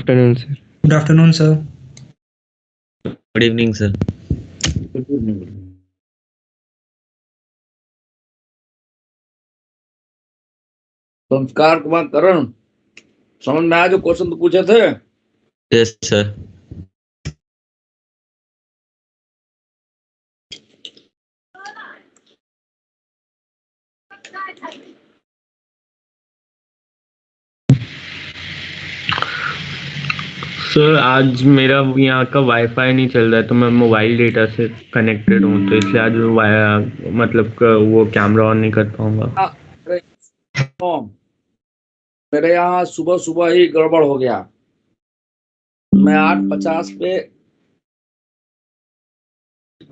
afternoon, sir. Good afternoon, sir. Good evening, sir. Good evening. संस्कार कुमार करण, समझ में आया जो क्वेश्चन तो पूछे थे? Yes, sir. सर आज मेरा यहाँ का वाईफाई नहीं चल रहा है, तो मैं मोबाइल डेटा से कनेक्टेड हूँ, तो इसलिए आज मतलब वो कैमरा ऑन नहीं कर पाऊंगा। मेरे यहाँ सुबह सुबह ही गड़बड़ हो गया। मैं 8:50 पे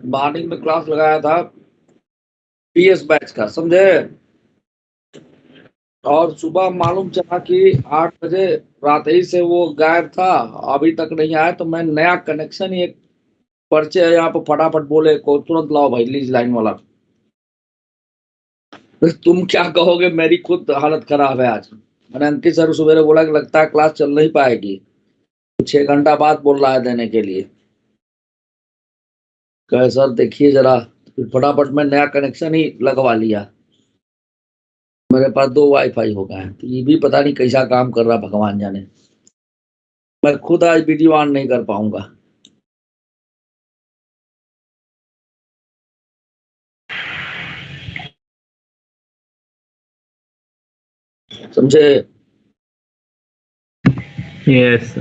मॉर्निंग में क्लास लगाया था पीएस बैच का, समझे? और सुबह मालूम चला कि 8 बजे रात ही से वो गायब था, अभी तक नहीं आया। तो मैं नया कनेक्शन ही एक पर्चे है यहाँ पे फटाफट बोले को तुरंत लाओ भाई लीज लाइन वाला। तुम क्या कहोगे, मेरी खुद हालत खराब है आज। मैंने अंकित सर सुबह बोला कि लगता है क्लास चल नहीं पाएगी, 6 घंटा बाद बोल रहा है देने के लिए। कहे सर देखिए जरा, फटाफट में नया कनेक्शन ही लगवा लिया। मेरे पास 2 वाईफाई हो गए हैं, तो ये भी पता नहीं कैसा काम कर रहा भगवान जाने। मैं खुद आज वीडियो ऑन नहीं कर पाऊंगा। समझे? यस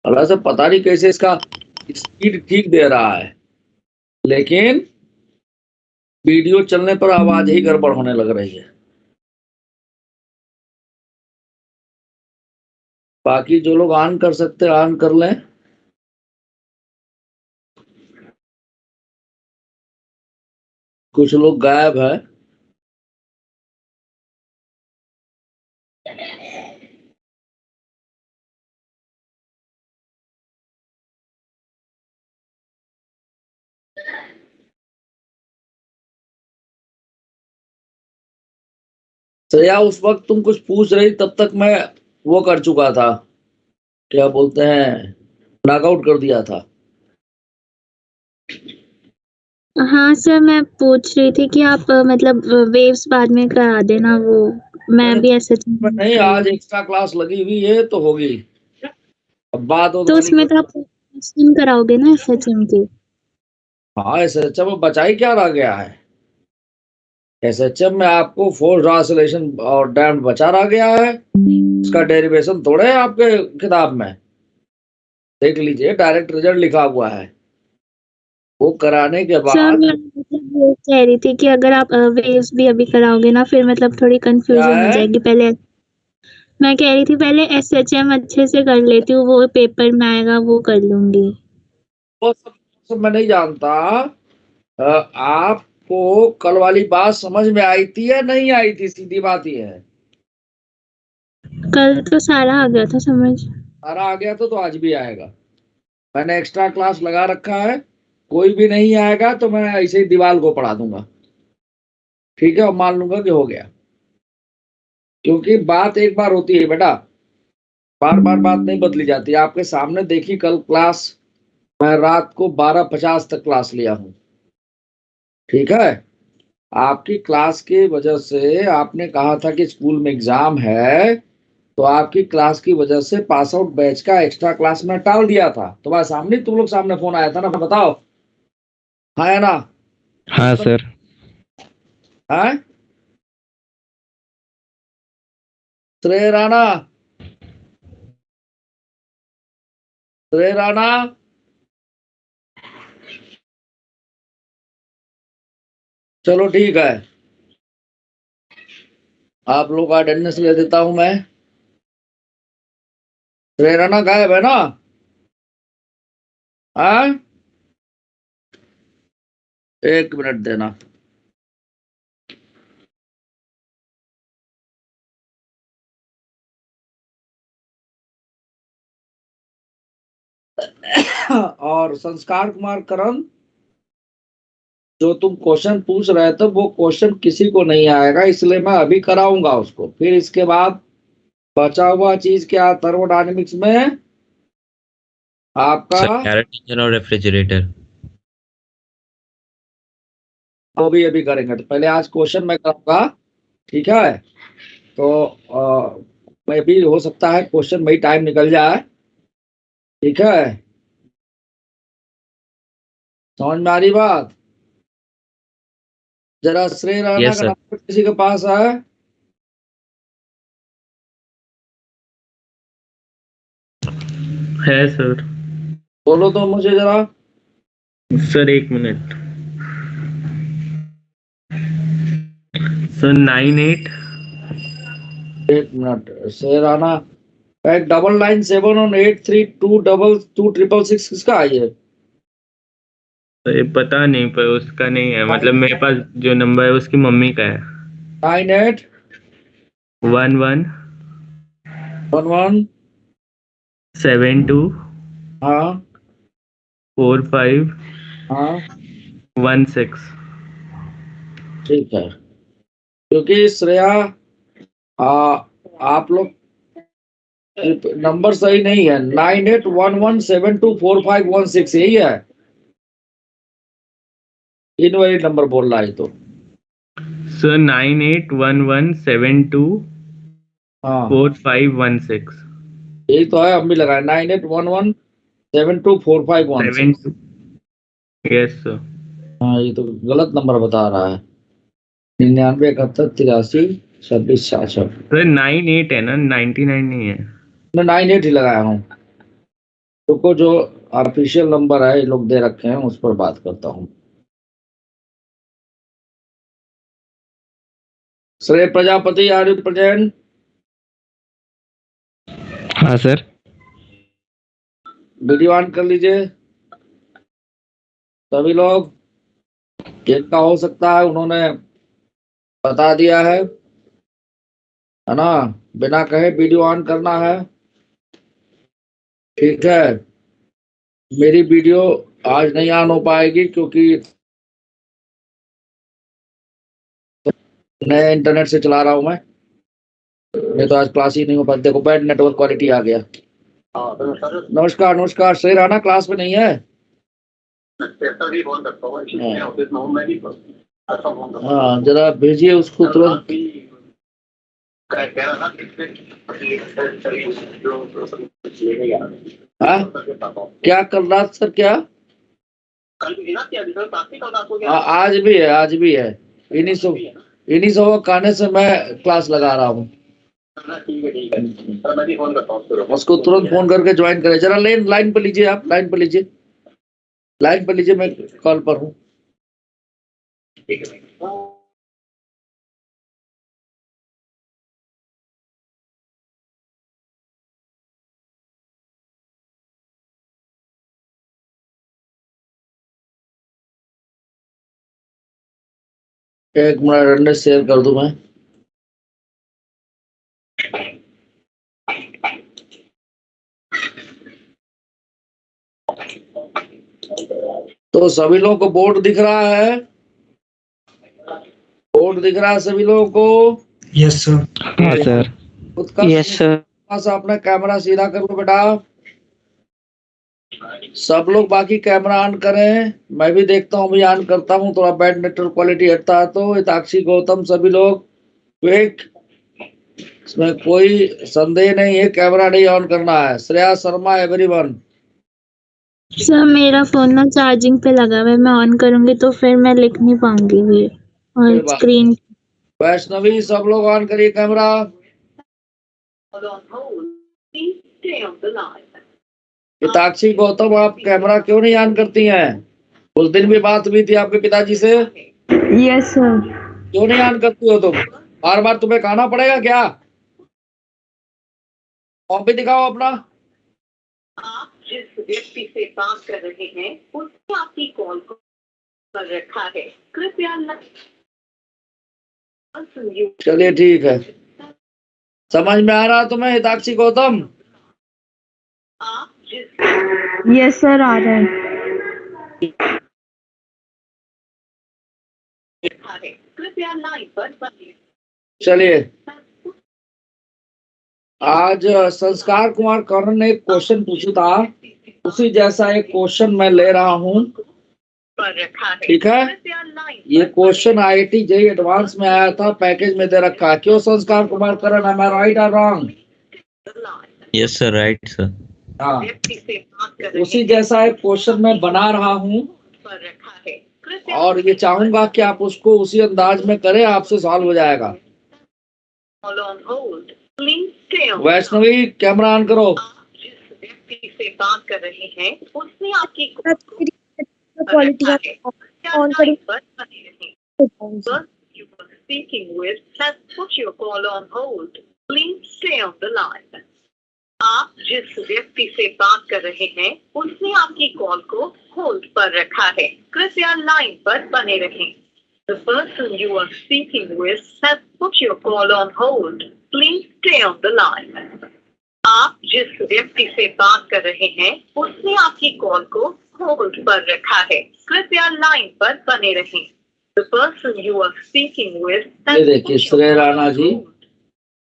अल्लाह से पता नहीं कैसे इसका स्पीड ठीक दे रहा है, लेकिन वीडियो चलने पर आवाज ही गड़बड़ होने लग रही है। बाकी जो लोग ऑन कर सकते हैं ऑन कर लें। कुछ लोग गायब है। श्रेया उस वक्त तुम कुछ पूछ रही, तब तक मैं वो कर चुका था, क्या बोलते हैं, नॉकआउट कर दिया था। हाँ सर, मैं पूछ रही थी कि आप मतलब वेव्स बाद में करा देना वो। मैं भी ऐसे नहीं, आज एक्स्ट्रा क्लास लगी हुई है तो होगी। अब बात हो तो उसमें तो आप स्विम कराओगे ना एसएचएम की? हाँ, एसएचएम में बचा ही क्या रह गया है। एसएचएम में आपको फोर्स ऑसिलेशन और डैम्ड बचा रह गया है। इसका डेरिवेशन थोड़े है आपके किताब में, देख लीजिए डायरेक्ट रिजल्ट लिखा हुआ है। वो कराने के सर बाद मैं मतलब ये कह रही थी कि अगर आप वेव्स भी अभी कराओगे ना, फिर मतलब थोड़ी कंफ्यूजन हो जाएगी। पहले मैं कह रही थी पहले एसएचएम अच्छे से कर लेती हूँ, वो पेपर में आएगा वो कर लूंगी। वो सब मैं नहीं जानता। आपको कल वाली बात समझ में आई थी या नहीं आई थी, सीधी बात ही है। कल तो सारा आ गया था समझ। सारा आ गया तो आज भी आएगा। मैंने एक्स्ट्रा क्लास लगा रखा है, कोई भी नहीं आएगा तो मैं ऐसे ही दीवार को पढ़ा दूंगा, ठीक है, और मान लूंगा कि हो गया। क्योंकि बात एक बार होती है बेटा, बार बार बात नहीं बदली जाती। आपके सामने देखी कल क्लास, मैं रात को 12:50 तक क्लास लिया हूँ, ठीक है। आपकी क्लास की वजह से, आपने कहा था कि स्कूल में एग्जाम है, तो आपकी क्लास की वजह से पास आउट बैच का एक्स्ट्रा क्लास में टाल दिया था। तुम्हारे सामने, तुम लोग सामने फोन आया था ना, बताओ हाँ या ना? हाँ सर। हाँ श्रेय राणा, श्रेय राणा, चलो ठीक है, आप लोग का अटेंडेंस ले देता हूं मैं। श्रेय राणा गायब है ना? हाँ, 1 मिनट देना। और संस्कार कुमार करण, जो तुम क्वेश्चन पूछ रहे थे वो क्वेश्चन किसी को नहीं आएगा, इसलिए मैं अभी कराऊंगा उसको। फिर इसके बाद बचा हुआ चीज क्या थर्मोडायनेमिक्स में आपका, सर एयर इंजन और रेफ्रिजरेटर। वो भी अभी करेंगे। तो पहले आज क्वेश्चन मैं कराऊंगा, ठीक है? तो मैं भी हो सकता है क्वेश्चन में ही टाइम निकल जाए, ठीक है? समझ में आ रही बात? जरा श्रेय राणा यस का सर। नंबर किसी के पास है? है सर। बोलो तो मुझे जरा। Sir 1 minute. सर 98। 1 मिनट श्रेय राणा। 997118322266 किसका है ये? ये पता नहीं, पर उसका नहीं है, मतलब मेरे पास जो नंबर है उसकी मम्मी का है। 9811 11 72 हाँ 45 हाँ 16। ठीक है। क्योंकि श्रेया आप लोग नंबर सही नहीं है। 9811724516 यही है, इनवैलिड नंबर बोल रहा है तो। सर 981172 हाँ 4516। यही तो है, हम भी लगाए 9811724516। 7। Yes sir. हाँ ये तो गलत नंबर बता रहा है। 99 71 83 26 66। सर 98 है ना, 99 नहीं है। मैं 98 ही लगाया हूँ। रुको, जो ऑफिशियल नंबर है ये लोग दे रखे हैं उस पर बात करता हूँ। श्रेय प्रजापति आर यू प्रेजेंट? हाँ सर। वीडियो ऑन कर लीजिए सभी लोग। किसका हो सकता है उन्होंने बता दिया है ना? बिना कहे वीडियो ऑन करना है, ठीक है? मेरी वीडियो आज नहीं ऑन हो पाएगी क्योंकि नए इंटरनेट से चला रहा हूं मैं, नहीं तो आज क्लास ही नहीं हो पाती। देखो बैड नेटवर्क क्वालिटी आ गया। नमस्कार नमस्कार। श्रेय राणा क्लास में नहीं है? हाँ जरा भेजिए उसको तुरंत। हाँ क्या कर रहा सर? क्या आज भी है, आज भी है। इन्हीं सब कहने से मैं क्लास लगा रहा हूँ। उसको तुरंत फोन करके ज्वाइन करें। जरा लाइन पर लीजिए, आप लाइन पर लीजिए, लाइन पर लीजिए, मैं कॉल पर हूँ। एक मिनट अटेंडेंस शेयर कर दूं मैं। तो सभी लोगों को बोर्ड दिख रहा है? बोर्ड दिख रहा है सभी लोगों को? Yes sir. हाँ सर। Yes sir. पास अपना कैमरा सीधा कर लो बेटा। सब लोग बाकी कैमरा ऑन करें, मैं भी देखता हूँ, भी ऑन करता हूँ। थोड़ा बैड नेटवर्क क्वालिटी हटता है तो। हिताक्षी गौतम सभी लोग क्विक, इसमें कोई संदेह नहीं है, कैमरा नहीं ऑन करना है। श्रेया शर्मा एवरीवन। सर मेरा फोन ना चार्जिंग पे लगा हुआ है, मैं ऑन करूंगी तो फिर मैं लिख नहीं पाऊंगी भी, कोई और बात स्क्रीन। वैष्णवी सब लोग ऑन करिए कैमरा। हिताक्षी गौतम आप कैमरा क्यों नहीं ऑन करती हैं? उस दिन भी बात हुई थी आपके पिताजी से। Yes sir. क्यों नहीं ऑन करती हो तुम? बार बार तुम्हें कहना पड़ेगा क्या? कॉपी दिखाओ अपना। आप जिस व्यक्ति से बात कर रहे हैं उसने आपकी कॉल को कर रखा है, कृपया चलिए ठीक है, समझ में आ रहा तुम्हें हिताक्षी गौतम? आप जिस यस सर आ रहा है। कृपया लाइन पर बने। चलिए, आज संस्कार कुमार कर्ण ने एक क्वेश्चन पूछा था, उसी जैसा एक क्वेश्चन मैं ले रहा हूँ। ठीक है, ये क्वेश्चन IIT JEE एडवांस में आया था, पैकेज में दे रखा है। क्यों संस्कार कुमार कर्ण, am I right or wrong? Yes, sir. Right, sir. हाँ, उसी जैसा एक क्वेश्चन मैं बना रहा हूँ और ये चाहूंगा कि आप उसको उसी अंदाज में करें, आपसे सॉल्व हो जाएगा। वैष्णवी, कैमरा ऑन करो। जिस व्यक्ति से बात कर रहे हैं उसने आपकी क्वालिटी ऑन करी you were speaking with has put your call on hold. Please stay on the line. आप जिस व्यक्ति से बात कर रहे हैं उसने आपकी कॉल को होल्ड पर रखा है, कृपया लाइन पर बने रहें। The person you are speaking with has put your call on hold. Please stay on the line. आप जिस व्यक्ति से बात कर रहे हैं उसने आपकी कॉल को होल्ड पर रखा है, कृपया लाइन पर बने रहें। The person you are speaking with ये has देखिए, put your श्रेय call Rana on ji hold.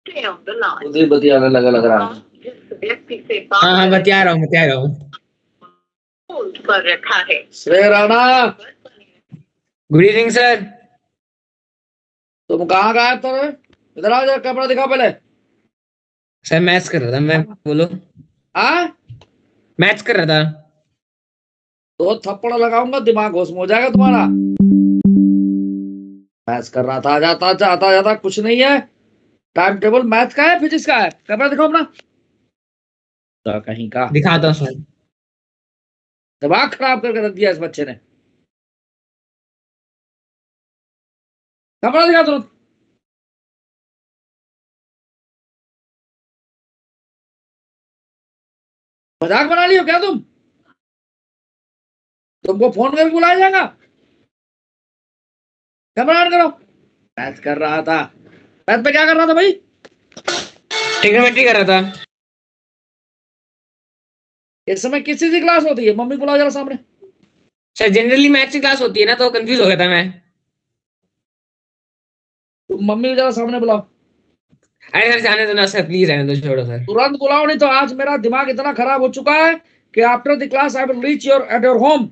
Stay on the line. खुद ही बतियाने लग रहा है। आप जिस व्यक्ति से हाँ बात हाँ कर बतिया रहा हूँ होल्ड पर रखा है। श्रेय राणा, गुड इवनिंग सर। तुम कहाँ गायब थे? इधर आओ, जरा कैमरा दिखाओ पहले। सर मैथ्स कर रहा था मैं, बोलो। हाँ, मैथ्स कर रहा था। 2 थप्पड़ लगाऊंगा, दिमाग होश में हो जाएगा तुम्हारा। मैथ्स कर रहा था, जाता जाता जाता कुछ नहीं है। टाइम टेबल मैथ का है, फिजिक्स का है? कैमरा दिखाओ अपना। तो कहीं का दिखाता हूँ सर। दिमाग खराब करके रख दिया इस बच्चे ने। कैमरा दिखा तुरंत। मजाक बना लियो क्या तुम? तुमको फोन करके बुलाया जाएगा? कैमरा ऑन करो। मैथ कर रहा था। मैथ पे क्या कर रहा था भाई? ट्रिग्नोमेट्री कर रहा था। इस समय किस चीज की क्लास होती है? मम्मी बुलाओ जरा सामने। सर जनरली मैथ्स की क्लास होती है ना, तो कंफ्यूज हो गया था मैं। तुम मम्मी को जरा सामने बुलाओ। अरे सर जाने दो ना सर, प्लीज रहने दो, छोड़ो सर। तुरंत बुलाओ, नहीं तो आज मेरा दिमाग इतना खराब हो चुका है कि after the class I will reach at your home.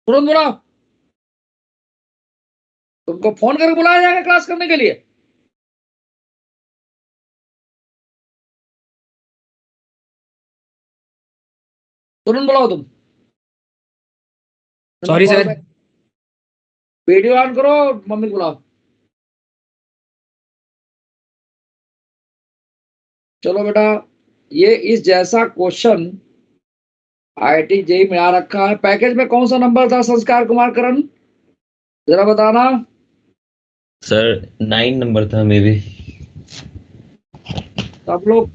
तुरंत बुलाओ। तुमको फोन करके बुलाया जाएगा क्लास करने के लिए? तुरंत बुलाओ तुम। Sorry sir. वीडियो ऑन करो, मम्मी को बुलाओ। चलो बेटा, ये इस जैसा क्वेश्चन IIT JEE में आ रखा है। पैकेज में कौन सा नंबर था संस्कार कुमार करण, जरा बताना। Sir, 9 number था मे बी। सब लोग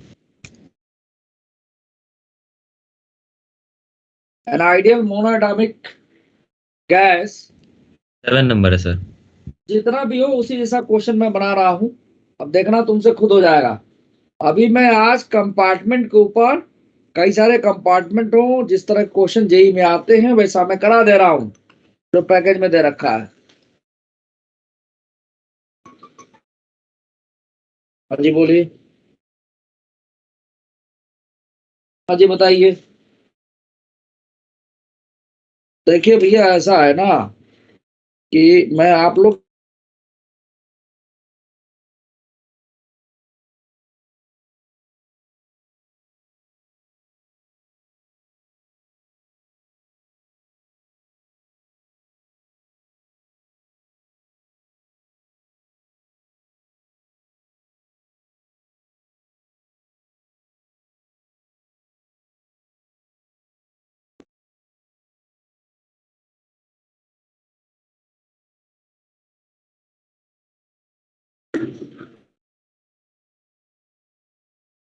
an ideal monoatomic gas 7 number है सर। जितना भी हो उसी जैसा क्वेश्चन मैं बना रहा हूं। अब देखना तुमसे खुद हो जाएगा। अभी मैं आज कंपार्टमेंट के ऊपर, कई सारे कंपार्टमेंट हो, जिस तरह क्वेश्चन JEE में आते हैं वैसा मैं करा दे रहा हूं, जो पैकेज में दे रखा है। हाँ जी बोलिए। हाँ जी बताइए। देखिए भैया, ऐसा है ना कि मैं आप लोग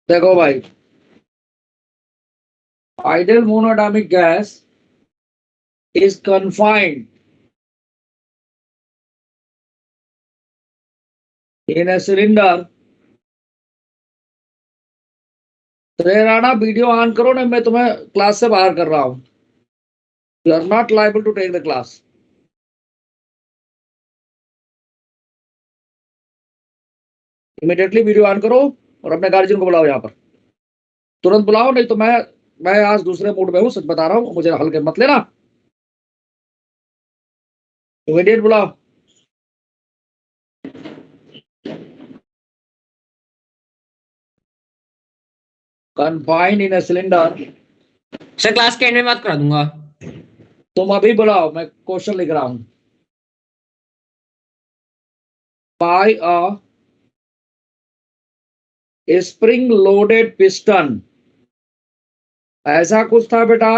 देखो भाई, ideal monoatomic gas is confined in a cylinder। Rana video on करो ना, मैं तुम्हें क्लास से बाहर कर रहा हूं। You are not liable to take the class. Immediately video on करो और अपने गार्जियन को बुलाओ यहाँ पर, तुरंत बुलाओ, नहीं तो मैं आज दूसरे मूड में हूँ, सच बता रहा हूँ, मुझे हल्के मत लेना। इमीडिएट बुलाओ। Confined in a cylinder. Sir class के एंड में बात करा दूंगा। तुम अभी बुलाओ, मैं क्वेश्चन लिख रहा हूं। By a spring loaded piston, ऐसा कुछ था बेटा।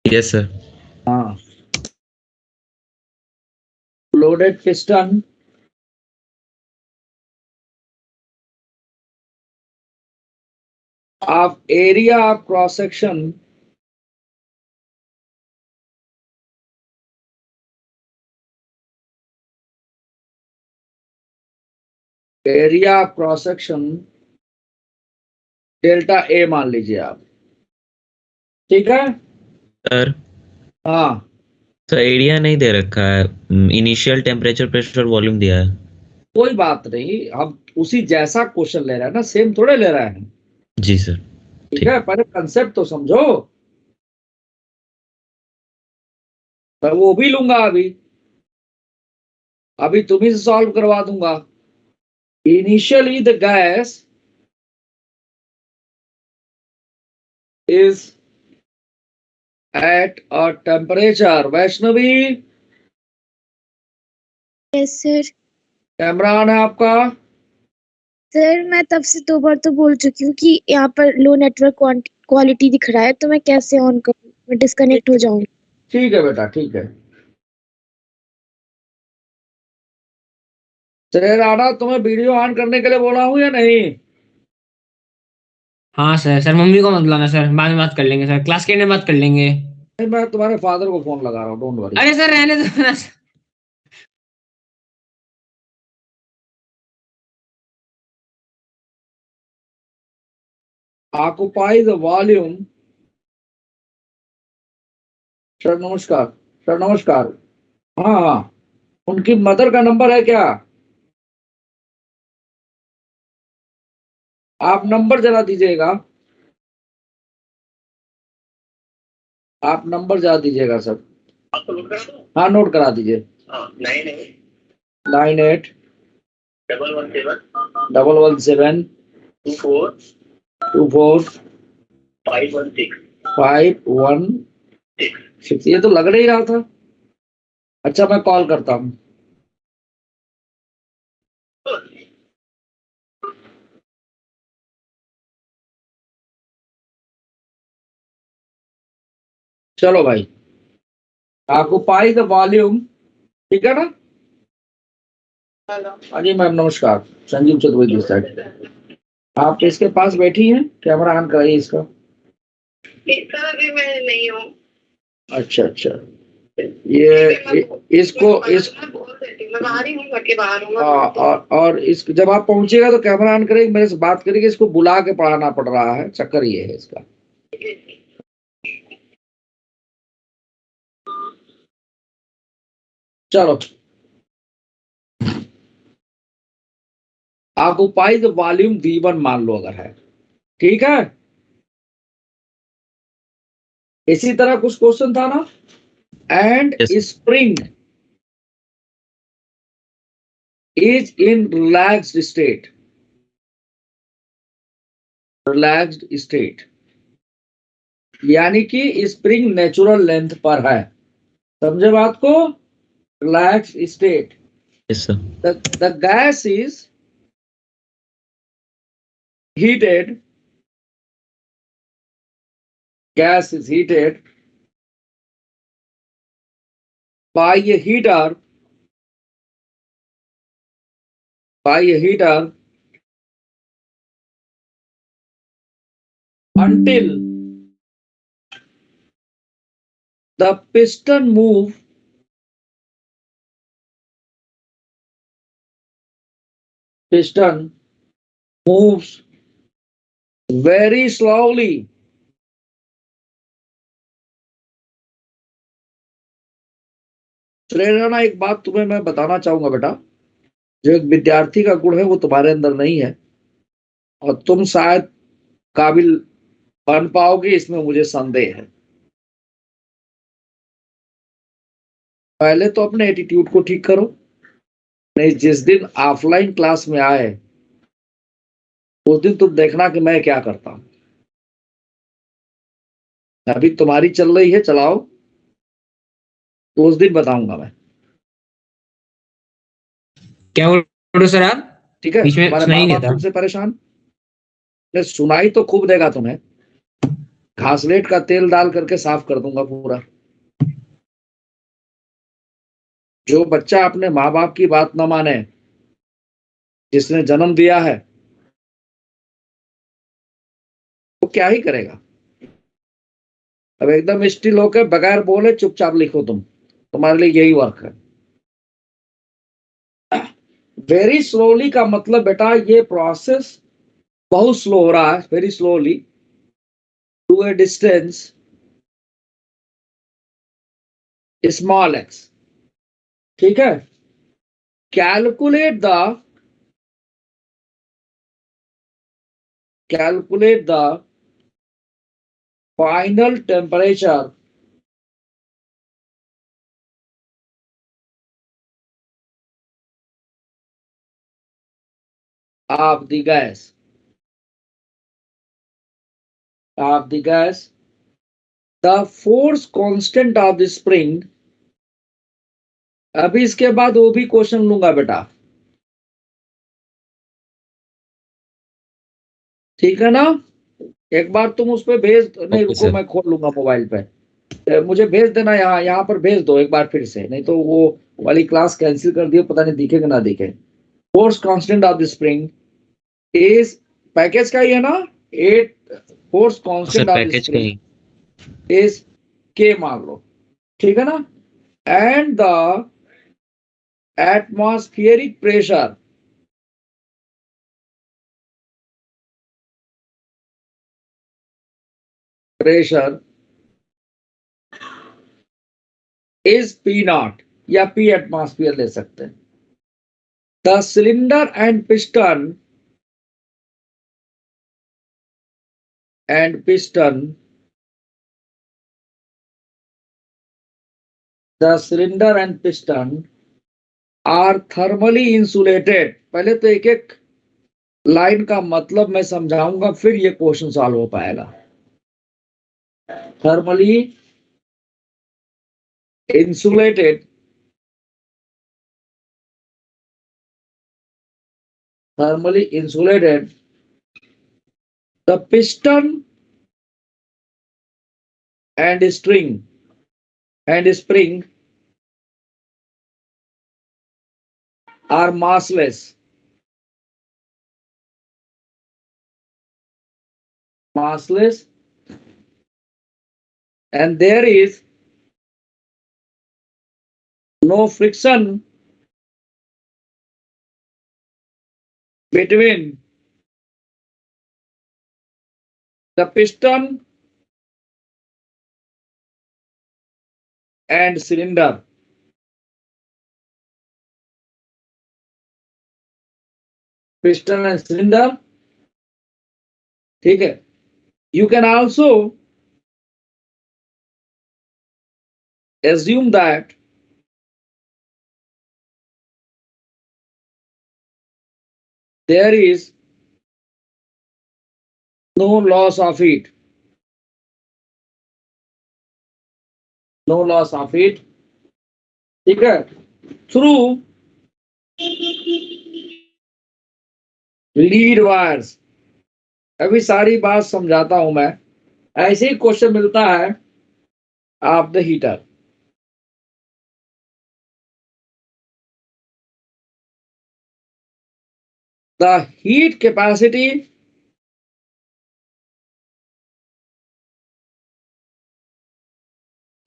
Yes sir. हाँ, loaded piston of area of cross section delta A मान लीजिए आप, ठीक है। सर हाँ, सर एरिया नहीं दे रखा है, इनिशियल टेम्परेचर, प्रेशर, वॉल्यूम दिया है। कोई बात नहीं, हम उसी जैसा क्वेश्चन ले रहे हैं ना, सेम थोड़े ले रहे हैं। जी सर। ठीक है, पहले कंसेप्ट तो समझो। मैं वो भी लूंगा अभी, अभी तुम्ही से सॉल्व करवा दूंगा। Initially the gas is at a temperature, Vaishnavi yes sir. Camera on है आपका? सर मैं तब से 2 बार तो बोल चुकी हूँ कि यहाँ पर लो नेटवर्क क्वालिटी दिख रहा है, तो मैं कैसे ऑन करूँ, मैं डिस्कनेक्ट हो जाऊंगी। ठीक है बेटा, ठीक है। चले राणा, तुम्हें वीडियो ऑन करने के लिए बोला हूँ या नहीं? हाँ सर। सर मम्मी को मत बुलाना सर, बाद में बात कर लेंगे सर, क्लास के एंड में बात कर लेंगे। नहीं, मैं तुम्हारे फादर को फोन लगा रहा हूँ, डोंट वरी। अरे सर रहने दो ना sir. Occupy the volume. Sir नमस्कार, सर नमस्कार। हाँ हाँ, उनकी मदर का नंबर है क्या? आप नंबर जरा दीजिएगा, आप नंबर जरा दीजिएगा सर। हाँ, नोट करा दीजिए। 98 117 24 516। ये तो लग नहीं रहा था। अच्छा, मैं कॉल करता हूँ। चलो भाई, ऑक्युपाई द वॉल्यूम, ठीक है ना? हाँ जी मैम, नमस्कार, संजीव चतुर्वेदी इस साइड। आप इसके पास बैठी हैं, कैमरा ऑन कराइए इसका। सर अभी मैं नहीं हूँ। अच्छा अच्छा, ये इसको इस मैं बाहर ही हूँ, घर के बाहर हूँ। और इस जब आप पहुंचेगा तो कैमरा ऑन करेंगे, मेरे से बात करेंगे। इसको बुला के पढ़ाना पड़ रहा है, चक्कर ये है इसका। चलो, ऑक्युपाई द वॉल्यूम V1 मान लो अगर है, ठीक है। इसी तरह कुछ क्वेश्चन था ना। And spring is in relaxed state, यानी कि स्प्रिंग नेचुरल लेंथ पर है, समझे बात को? Relax state. Yes sir. the gas is heated, gas is heated by a heater until the piston moves very slowly Shreya, एक बात तुम्हें मैं बताना चाहूंगा बेटा, जो एक विद्यार्थी का गुण है वो तुम्हारे अंदर नहीं है, और तुम शायद काबिल बन पाओगे, इसमें मुझे संदेह है। पहले तो अपने एटीट्यूड को ठीक करो, नहीं जिस दिन ऑफलाइन क्लास में आए उस दिन तुम देखना कि मैं क्या करता हूं। अभी तुम्हारी चल रही है, चलाओ, तो उस दिन बताऊंगा मैं। क्या बोल रहे हो सर आप? ठीक है, बीच में तुम्हारे सुना ही माँ नहीं बाप था। तुमसे परेशान, मैं सुनाई तो खूब देगा तुम्हें, घासलेट का तेल डाल करके साफ कर दूंगा पूरा। जो बच्चा अपने माँ बाप की बात न माने, जिसने जन्म दिया है, वो क्या ही करेगा। अब एकदम स्टिल होकर बगैर बोले चुपचाप लिखो, तुम्हारे लिए यही वर्क है। वेरी स्लोली का मतलब बेटा ये प्रोसेस बहुत स्लो हो रहा है, very slowly to a distance small x. ठीक है, calculate the calculate the final temperature of the gas, the force constant of the spring। अभी इसके बाद वो भी क्वेश्चन लूंगा बेटा, ठीक है ना। एक बार तुम उस पर भेज, नहीं ओके रुको सर। मैं खोल लूंगा मोबाइल पे, मुझे भेज देना, यहाँ पर भेज दो एक बार फिर से, नहीं तो वो वाली क्लास कैंसिल कर दियो, पता नहीं दिखे कि ना दिखे। Force constant of the spring is, package का ही है ना, 8, force sir constant of the package का स्प्रिंग ही। इज के मान लो, ठीक है ना। And the atmospheric pressure is P naught, या पी एटमॉस्फेयर ले सकते हैं। The cylinder and piston the cylinder and piston are thermally insulated. पहले तो एक एक लाइन का मतलब मैं समझाऊंगा, फिर ये क्वेश्चन सॉल्व हो पाएगा। Thermally insulated thermally insulated, the piston and spring are massless, and there is no friction between the piston and cylinder। piston and cylinder, ठीक है। You can also assume that there is no loss of heat, ठीक है, through lead wires. अभी सारी बात समझाता हूं मैं। ऐसे ही क्वेश्चन मिलता है of the heater. The heat capacity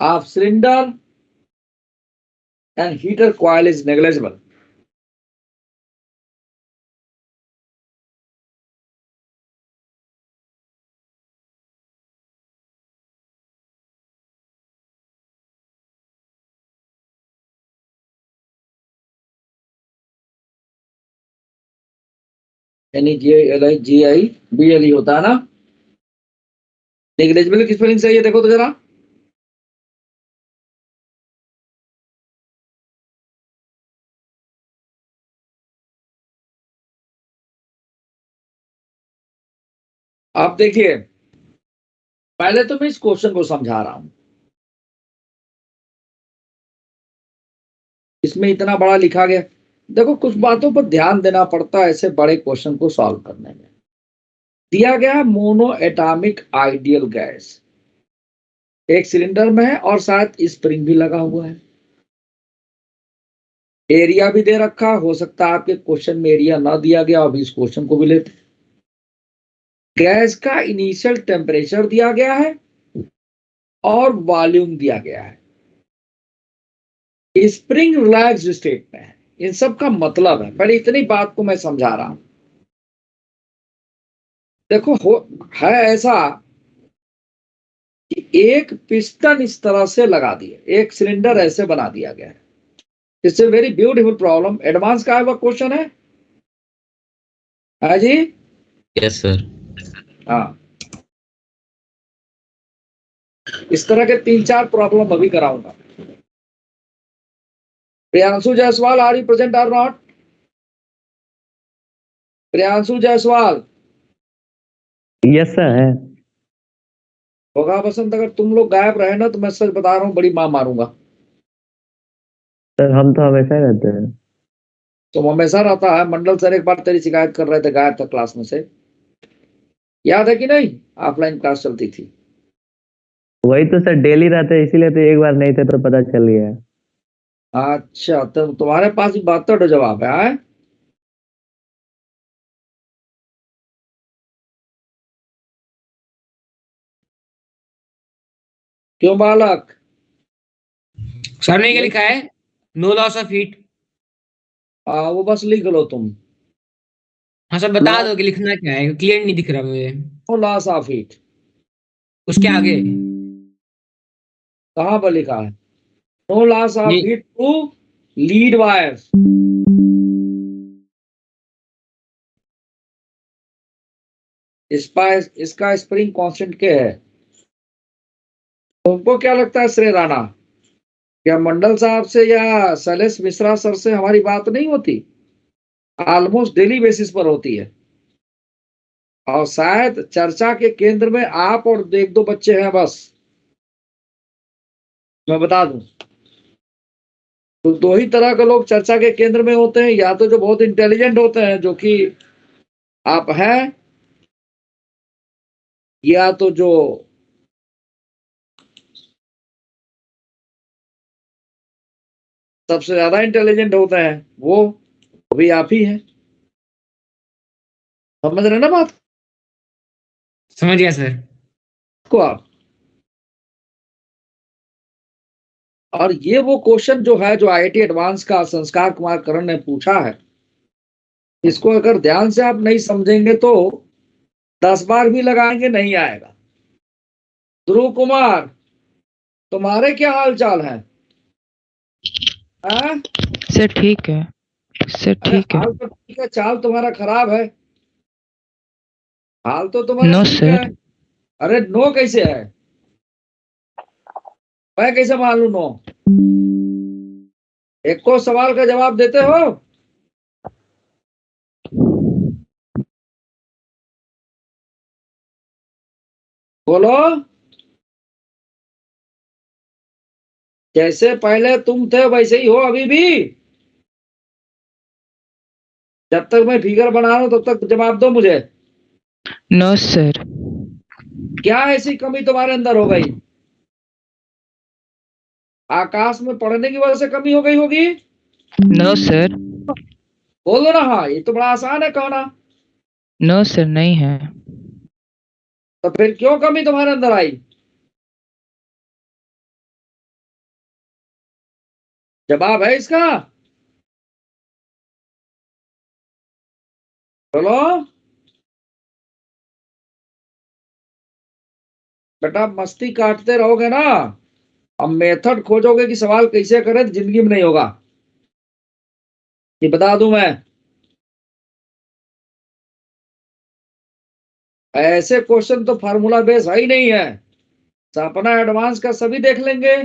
of cylinder and heater coil is negligible। NEGLIGIBLE होता है ना। नेग्लिजिबल की स्पेलिंग सही है, देखो तो जरा। आप देखिए, पहले तो मैं इस क्वेश्चन को समझा रहा हूं। इसमें इतना बड़ा लिखा गया, देखो कुछ बातों पर ध्यान देना पड़ता है ऐसे बड़े क्वेश्चन को सॉल्व करने में। दिया गया है मोनो एटॉमिक आइडियल गैस एक सिलेंडर में है और साथ स्प्रिंग भी लगा हुआ है। एरिया भी दे रखा, हो सकता है आपके क्वेश्चन में एरिया ना दिया गया, अभी इस क्वेश्चन को भी लेते। गैस का इनिशियल टेम्परेचर दिया गया है और वॉल्यूम दिया गया है। स्प्रिंग रिलैक्स स्टेट में है। इन सब का मतलब है, पहले इतनी बात को मैं समझा रहा हूं। देखो है ऐसा कि एक पिस्टन इस तरह से लगा दिया, एक सिलेंडर ऐसे बना दिया गया है। It's a very beautiful problem. Advance का है क्वेश्चन है जी। Yes sir. हाँ, इस तरह के 3-4 प्रॉब्लम अभी कराऊंगा। Priyanshu Jaiswal, are you present और not? Priyanshu Jaiswal. Yes sir है। होगा बसंत, अगर तुम लोग गायब रहे ना तो मैं सच बता रहा हूँ बड़ी मां मारूंगा। सर हम तो हमेशा रहते हैं। तुम हमेशा रहता है। मंडल सर एक बार तेरी शिकायत कर रहे थे, गायब था क्लास में से, याद है कि नहीं? ऑफलाइन क्लास चलती थी। वही तो सर, डेली रहते हैं, इसीलिए तो एक बार नहीं थे तो पता चल गया। अच्छा, तो तुम्हारे पास भी 72 जवाब है? क्यों बालक? सर ने क्या लिखा है? No loss of heat. वो बस लिख लो तुम। हाँ सर, बता दो कि लिखना क्या है, क्लियर नहीं दिख रहा मुझे। नो लॉस ऑफ हीट उसके आगे कहाँ पर लिखा है? नो लॉस ऑफ ये हीट टू लीड वायर्स। इसका स्प्रिंग कांस्टेंट क्या है? तुमको क्या लगता है श्री राणा, क्या मंडल साहब से या शैलेश मिश्रा सर से हमारी बात नहीं होती? ऑलमोस्ट डेली बेसिस पर होती है। और शायद चर्चा के केंद्र में आप और एक दो बच्चे हैं बस। मैं बता दूं तो दो ही तरह के लोग चर्चा के केंद्र में होते हैं, या तो जो बहुत इंटेलिजेंट होते हैं जो कि आप हैं, या तो जो सबसे ज्यादा इंटेलिजेंट होते हैं वो भी आप ही हैं। समझ रहे ना बात समझ गया सर। को आप? और ये वो क्वेश्चन जो है, जो IIT एडवांस का संस्कार कुमार करण ने पूछा है, इसको अगर ध्यान से आप नहीं समझेंगे तो 10 बार भी लगाएंगे नहीं आएगा। ध्रुव कुमार, तुम्हारे क्या हाल चाल है? सर ठीक है, सर अरे ठीक है। हाल तो ठीक है, चाल तुम्हारा खराब है। हाल तो तुम्हारा नो ठीक है। सर। अरे नो कैसे है? मैं कैसे मान लू नो? एक को सवाल का जवाब देते हो? बोलो। जैसे पहले तुम थे वैसे ही हो अभी भी। जब तक मैं फिगर बना रहा हूं तब तक जवाब दो मुझे। No sir. क्या ऐसी कमी तुम्हारे अंदर हो गई? आकाश में पढ़ने की वजह से कमी हो गई होगी। No sir. बोलो ना। हाँ, ये तो बड़ा आसान है कहना। नो सर, नहीं है। तो फिर क्यों कमी तुम्हारे अंदर आई? जवाब है इसका? बोलो बेटा, मस्ती काटते रहोगे ना, अब मेथड खोजोगे कि सवाल कैसे करें तो जिंदगी में नहीं होगा। ये बता दूं मैं। ऐसे क्वेश्चन तो फार्मूला बेस है ही नहीं है। सपना एडवांस का सभी देख लेंगे,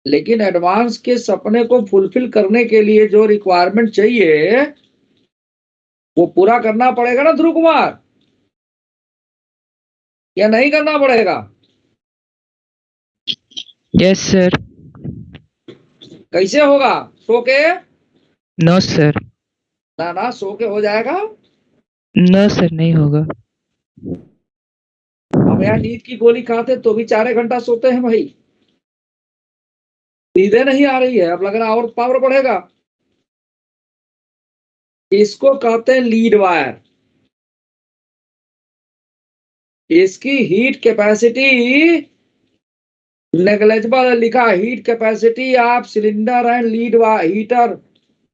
लेकिन एडवांस के सपने को फुलफिल करने के लिए जो रिक्वायरमेंट चाहिए वो पूरा करना पड़ेगा ना ध्रुव कुमार, या नहीं करना पड़ेगा? Yes sir. कैसे होगा? सो के? No sir. ना ना, सो के हो जाएगा? नो सर, नहीं होगा। हम यहाँ नींद की गोली खाते तो भी 4 घंटा सोते हैं भाई, नींदें नहीं आ रही है, अब लग रहा और पावर बढ़ेगा। इसको कहते हैं लीड वायर। इसकी हीट कैपेसिटी नेग्लेजिबल लिखा, heat capacity of cylinder and lead heater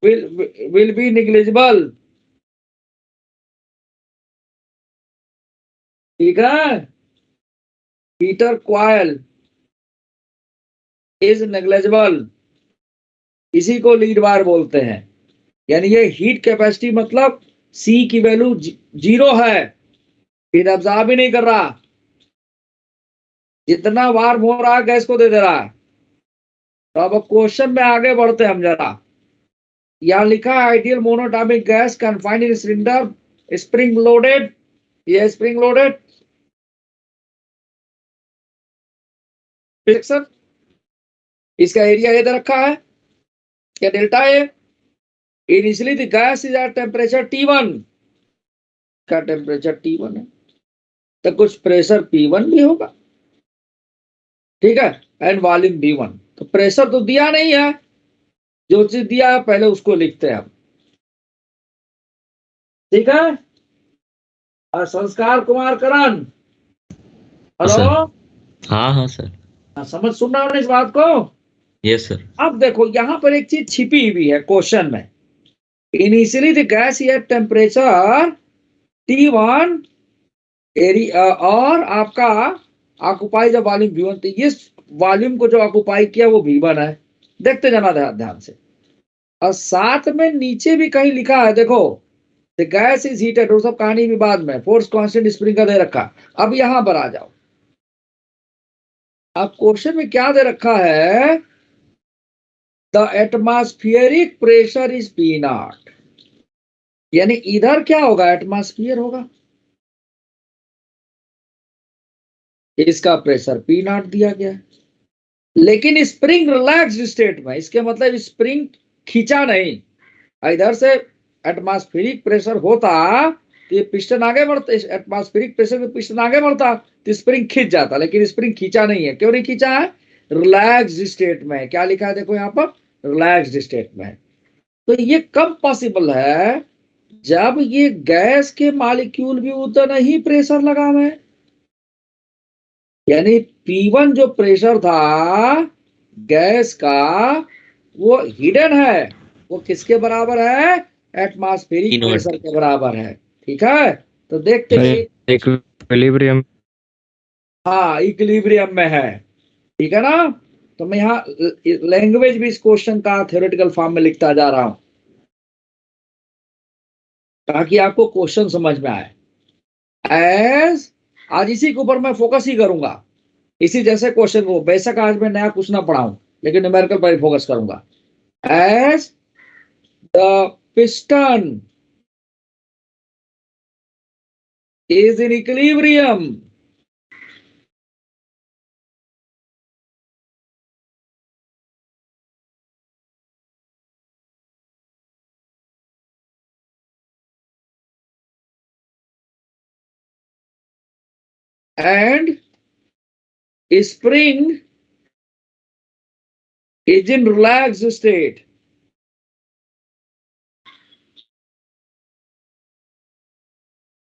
will be negligible। ठीक है, हीटर कॉइल इज नेग्लेजिबल, इसी को लीड वायर बोलते हैं। यानी ये हीट कैपेसिटी मतलब सी की वैल्यू 0 है, हीट अब्सॉर्ब ही नहीं कर रहा, जितना वार्म हो रहा है गैस को दे दे रहा है। तो अब क्वेश्चन में आगे बढ़ते हैं हम जरा। यहाँ लिखा है आइडियल मोनोटॉमिक गैस कन्फाइंड इन सिलेंडर स्प्रिंग लोडेड, ये स्प्रिंग लोडेड सेक्शन, इसका एरिया ये दे रखा है क्या, delta A. Initially the gas is at temperature T1, का टेम्परेचर T1 है तो कुछ प्रेशर P1 भी होगा, ठीक है, एंड वॉल्यूम V1। तो प्रेशर तो दिया नहीं है, जो चीज दिया है पहले उसको लिखते हैं हम, ठीक है। और संस्कार कुमार करण, हेलो, हाँ हाँ सर। समझ सुन रहा हूँ इस बात को? Yes sir. अब देखो यहाँ पर एक चीज छिपी हुई है क्वेश्चन में। Initially the gas at temperature T1 area और आपका ऑक्युपाई द वॉल्यूम V1, तो ये वॉल्यूम को जो ऑक्युपाई किया वो V1 है। देखते जाना ध्यान से। और साथ में नीचे भी कहीं लिखा है, देखो द गैस इज हीटेड, वो सब कहानी भी बाद में, फोर्स कांस्टेंट स्प्रिंग का दे रखा। अब यहां पर आ जाओ, अब क्वेश्चन में क्या दे रखा है, the atmospheric pressure is P0, यानी इधर क्या होगा, एटमॉस्फेयर होगा, इसका प्रेशर P0 दिया गया है। लेकिन स्प्रिंग रिलैक्स्ड स्टेट में, इसके मतलब स्प्रिंग खींचा नहीं, इधर से एटमॉस्फेरिक प्रेशर होता तो ये पिस्टन आगे बढ़ता, एटमॉस्फेरिक प्रेशर में पिस्टन आगे बढ़ता तो स्प्रिंग खींच जाता, लेकिन स्प्रिंग खींचा नहीं है। क्यों नहीं खींचा है? रिलैक्स्ड स्टेट में। क्या लिखा है देखो यहाँ पर, रिलैक्स्ड स्टेट में। तो ये कब पॉसिबल है, जब ये गैस के मॉलिक्यूल भी उतना ही प्रेशर लगा हुआ है, यानी P1 जो प्रेशर था गैस का वो हिडन है, वो किसके बराबर है, एटमॉस्फेरिक प्रेशर के बराबर है, ठीक है। तो देखते हैं, इक्विलिब्रियम, हाँ इक्विलिब्रियम में है, ठीक है ना। तो मैं यहाँ लैंग्वेज भी इस क्वेश्चन का थ्योरेटिकल फॉर्म में लिखता जा रहा हूं ताकि आपको क्वेश्चन समझ में आए। एज आज इसी के ऊपर मैं फोकस ही करूंगा, इसी जैसे क्वेश्चन को, बेशक आज मैं नया कुछ ना पढ़ाऊं लेकिन न्यूमेरिकल पर फोकस करूंगा। As the piston is in equilibrium, and spring is in relaxed state,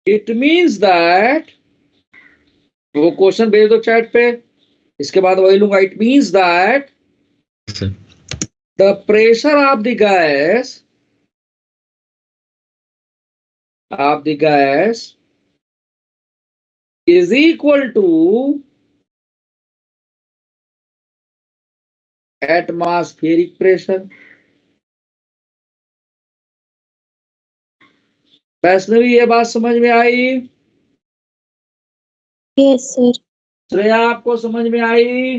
it means that, वो क्वेश्चन भेज दो चैट पे, इसके बाद वही लूंगा। It means that the pressure of the gas is equal to atmospheric pressure। Vaishnavi ये बात समझ में आई? Yes sir. श्रेया आपको समझ में आई?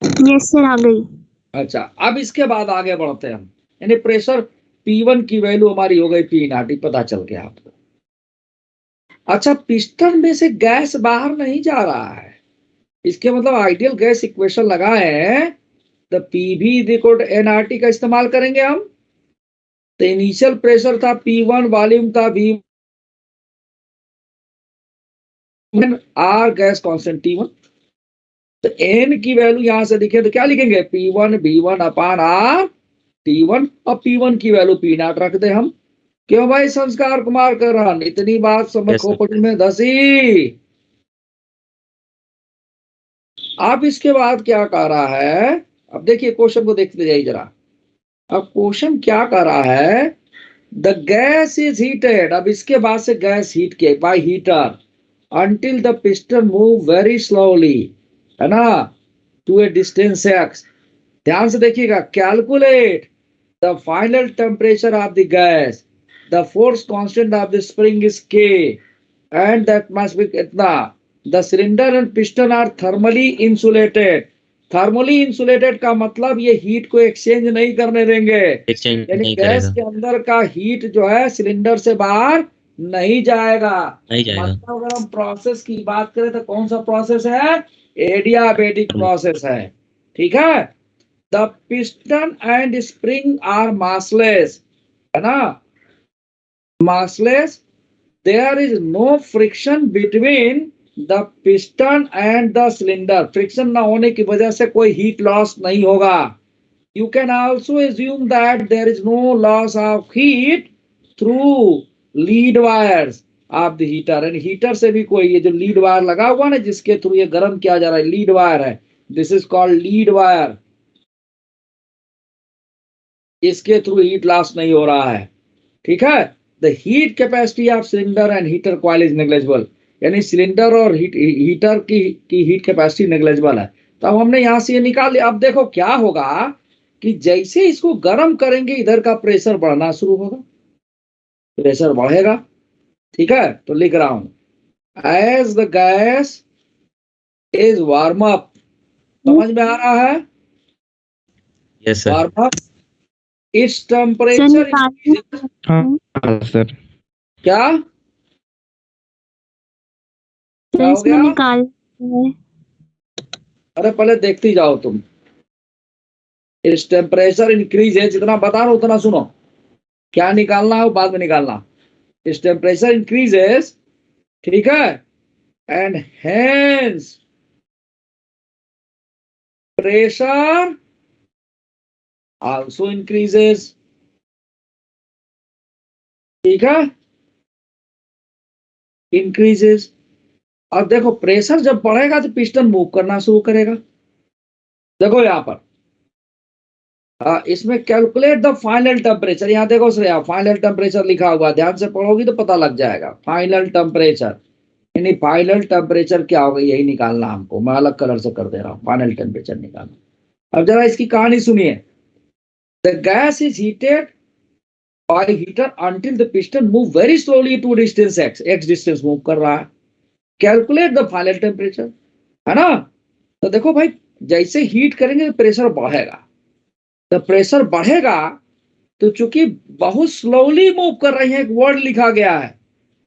यस सर, आ गई। अच्छा, अब इसके बाद आगे बढ़ते हैं हम। यानी प्रेशर P1 की वैल्यू हमारी हो गई P नॉट, पता चल गया आपको। अच्छा, पिस्टन में से गैस बाहर नहीं जा रहा है, इसके मतलब आइडियल गैस इक्वेशन लगाए हैं तो PV is equal to nRT का इस्तेमाल करेंगे हम। तो इनिशियल प्रेशर था P1, वॉल्यूम था V, R gas constant T1। तो N की वैल्यू यहां से लिखे तो क्या लिखेंगे? P1 V1 अपान R T1, और P1 की वैल्यू P नॉट रख दे हम। क्यों भाई संस्कार कुमार करन, इतनी बात समझ Yes, sir. खोपड़ी में धसी। अब इसके बाद क्या कह रहा है? अब देखिए क्वेश्चन को देखते जाइए जरा। अब क्वेश्चन क्या कर रहा है? द गैस इज हीटेड, अब इसके बाद से गैस हीट किए bye heater until the piston move very slowly, है ना, to a distance x। ध्यान से देखिएगा, calculate the final temperature of the gas, the force constant of the spring is k and that must be इतना। The cylinder and piston are thermally insulated. Thermally insulated का मतलब ये heat को exchange नहीं करने देंगे, एक्सचेंज यानी नहीं गैस करेगा, के अंदर का हीट जो है सिलेंडर से बाहर नहीं जाएगा। नहीं जाएगा। मतलब अगर हम प्रोसेस की बात करें तो कौन सा प्रोसेस है? एडियाबेटिक प्रोसेस है, ठीक है। The piston and spring are massless, है ना, massless. There is no friction between the piston and the cylinder. Friction ना होने की वजह से कोई हीट लॉस नहीं होगा। You can also assume that there is no loss of heat through lead wires of the heater, and heater से भी कोई, ये जो लीड वायर लगा हुआ ना जिसके थ्रू ये गर्म किया जा रहा है, लीड वायर है, this is called lead wire. इसके थ्रू हीट लॉस नहीं हो रहा है, ठीक है। The heat capacity of cylinder and heater coil is negligible, यानी सिलेंडर और हीटर की हीट कैपेसिटी नेग्लिजिबल है। तो अब हमने यहां से ये निकाल लिया। अब देखो क्या होगा कि जैसे इसको गर्म करेंगे इधर का प्रेशर बढ़ना शुरू होगा, प्रेशर बढ़ेगा, ठीक है। तो लिख रहा हूं, as the gas is warm up, समझ में आ रहा है? Yes sir. Warm up, it's sir temperature निकाल हाँ सर। क्या सर, क्या हो इसमें गया? निकाल है। अरे पहले देखती जाओ तुम। इस टेम्परेचर इंक्रीज है, जितना बता रहा हूं उतना सुनो, क्या निकालना है वो बाद में निकालना। इस टेम्परेचर इंक्रीजेस, ठीक है, and hence pressure also increases, ठीक है, इंक्रीजेस। अब देखो प्रेशर जब बढ़ेगा तो पिस्टन मूव करना शुरू करेगा। देखो यहां पर इसमें कैलकुलेट द फाइनल टेम्परेचर, यहाँ देखो श्रेया फाइनल टेम्परेचर लिखा हुआ, ध्यान से पढ़ोगी तो पता लग जाएगा। फाइनल टेम्परेचर, यानी फाइनल टेम्परेचर क्या होगा यही निकालना हमको। मैं अलग कलर से कर दे रहा हूँ, फाइनल टेम्परेचर निकालना। अब जरा इसकी कहानी सुनिए। The gas is heated by heater until the piston move very slowly to distance x distance move कर रहा है। कैलकुलेट द फाइनल टेम्परेचर, है ना। तो देखो भाई जैसे हीट करेंगे तो प्रेशर बढ़ेगा, तो प्रेशर बढ़ेगा तो चूंकि बहुत स्लोली मूव कर रही है, एक वर्ड लिखा गया है,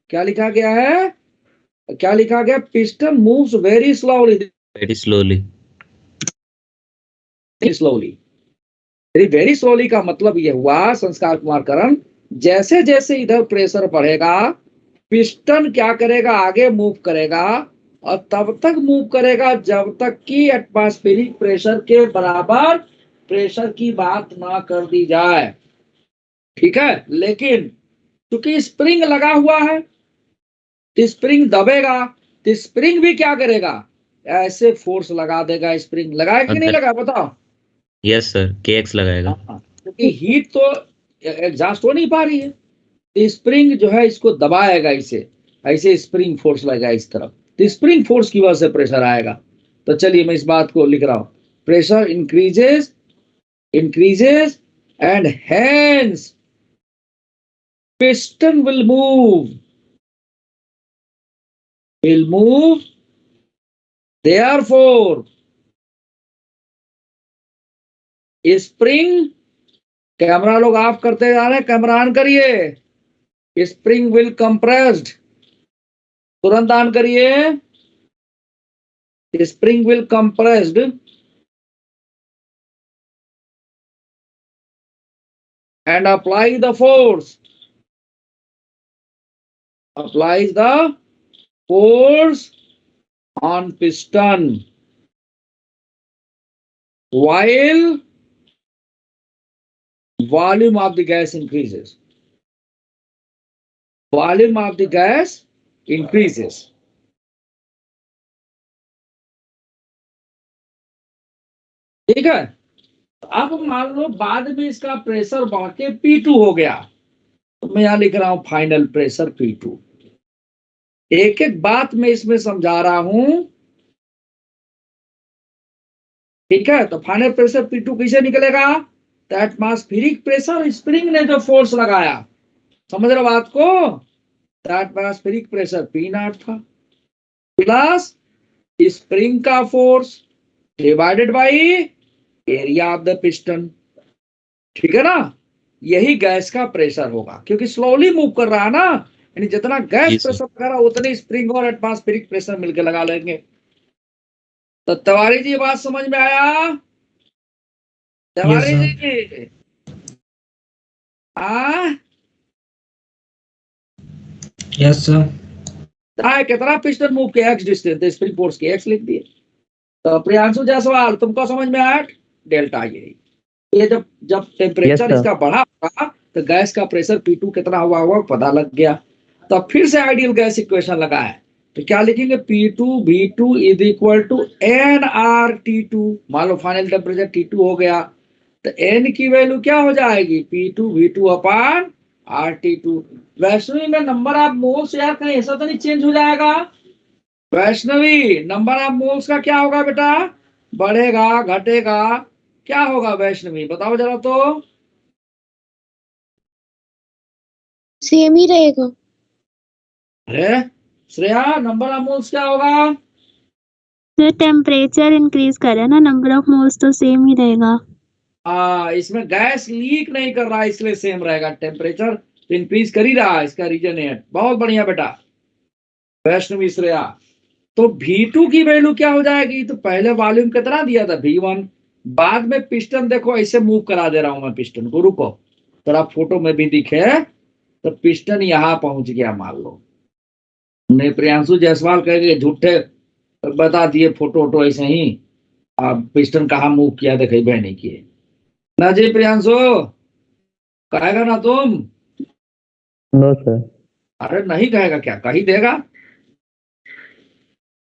क्या लिखा गया है? क्या लिखा गया? Piston moves very slowly, very slowly. Slowly. Very slowly का मतलब ये हुआ संस्कार कुमार करण, जैसे जैसे इधर प्रेशर बढ़ेगा पिस्टन क्या करेगा? आगे मूव करेगा, और तब तक मूव करेगा जब तक कि एटमॉस्फेरिक प्रेशर के बराबर प्रेशर की बात ना कर दी जाए, ठीक है। लेकिन क्योंकि स्प्रिंग लगा हुआ है तो स्प्रिंग दबेगा, तो स्प्रिंग भी क्या करेगा? ऐसे फोर्स लगा देगा। स्प्रिंग लगाएगा कि नहीं लगा बताओ? यस सर, KX लगाएगा। क्योंकि हीट तो एग्जॉस्ट हो नहीं पा रही है, तो स्प्रिंग जो है इसको दबाएगा, इसे ऐसे स्प्रिंग फोर्स लगेगा इस तरफ, तो स्प्रिंग फोर्स की वजह से प्रेशर आएगा। तो चलिए मैं इस बात को लिख रहा हूं, pressure increases and hence piston will move. Therefore, spring, camera लोग ऑफ करते जा रहे हैं, कैमरा ऑन करिए। स्प्रिंग विल कंप्रेस्ड, तुरंत ऑन करिए। Spring will compressed and apply the force. Applies the force on piston while volume of the gas increases. Volume of the gas increases. ठीक है। अब मान लो बाद में इसका प्रेशर बढ़ के P2 हो गया, तो मैं यहां लिख रहा हूं फाइनल प्रेशर P2। एक एक बात मैं इसमें समझा रहा हूं, ठीक है। तो फाइनल प्रेशर P2 कैसे निकलेगा? तो एटमॉस्फेरिक प्रेशर, स्प्रिंग ने जो फोर्स लगाया, समझ रहे बात को? तो एटमॉस्फेरिक प्रेशर P0 था प्लस स्प्रिंग का force divided by area of the piston, ठीक है ना। यही गैस का प्रेशर होगा, क्योंकि स्लोली मूव कर रहा है ना, यानी जितना गैस प्रेशर लगा रहा उतनी स्प्रिंग और एटमॉस्फेरिक प्रेशर मिलकर लगा लेंगे। तो तिवारी जी बात समझ में आया? Tiwari ji yes sir. कितना पिस्टन मूव किया, एक्स डिस्टेंस, तो स्प्रिंग फोर्स की एक्स लिख दिए। तो प्रियांशु जायसवाल तुमको समझ में आया? डेल्टा ये जब टेम्परेचर इसका बढ़ा होगा तो गैस का प्रेशर P2 कितना हुआ होगा पता लग गया। तो फिर से आइडियल गैस इक्वेशन लगाए, तो क्या लिखेंगे? P2 V2 is equal to nRT2। मान लो फाइनल टेम्परेचर T2 हो गया, तो n की वैल्यू क्या हो जाएगी? P2 V2 upon RT2। Vaishnavi में नंबर ऑफ मोल्स यार कहीं ऐसा तो नहीं चेंज हो जाएगा? वैष्णवी नंबर ऑफ मोल्स का क्या होगा बेटा? बढ़ेगा घटेगा, क्या होगा वैष्णवी बताओ जरा तो। सेम ही रहेगा। अरे श्रेया नंबर ऑफ मोल्स क्या होगा? तो टेम्परेचर इंक्रीज करे ना, नंबर ऑफ मोल्स तो सेम ही रहेगा। इसमें गैस लीक नहीं कर रहा है इसलिए सेम रहेगा। टेम्परेचर इंक्रीज कर ही रहा है, इसका रीजन है। बहुत बढ़िया बेटा वैष्णवी श्रेया। तो V2 की वैल्यू क्या हो जाएगी? तो पहले वॉल्यूम कितना दिया था? V1। बाद में पिस्टन देखो ऐसे मूव करा दे रहा हूं मैं पिस्टन को, रुको थोड़ा फोटो में भी दिखे। तो पिस्टन यहां पहुंच गया मान लो, नहीं प्रियांशु जायसवाल कहेंगे झूठे बता दिए फोटो वोटो ऐसे ही। अब पिस्टन कहाँ मूव किया देखे बह नहीं किए ना जी। प्रियांशु कहेगा ना तुम? No sir. अरे नहीं कहेगा क्या? कही देगा।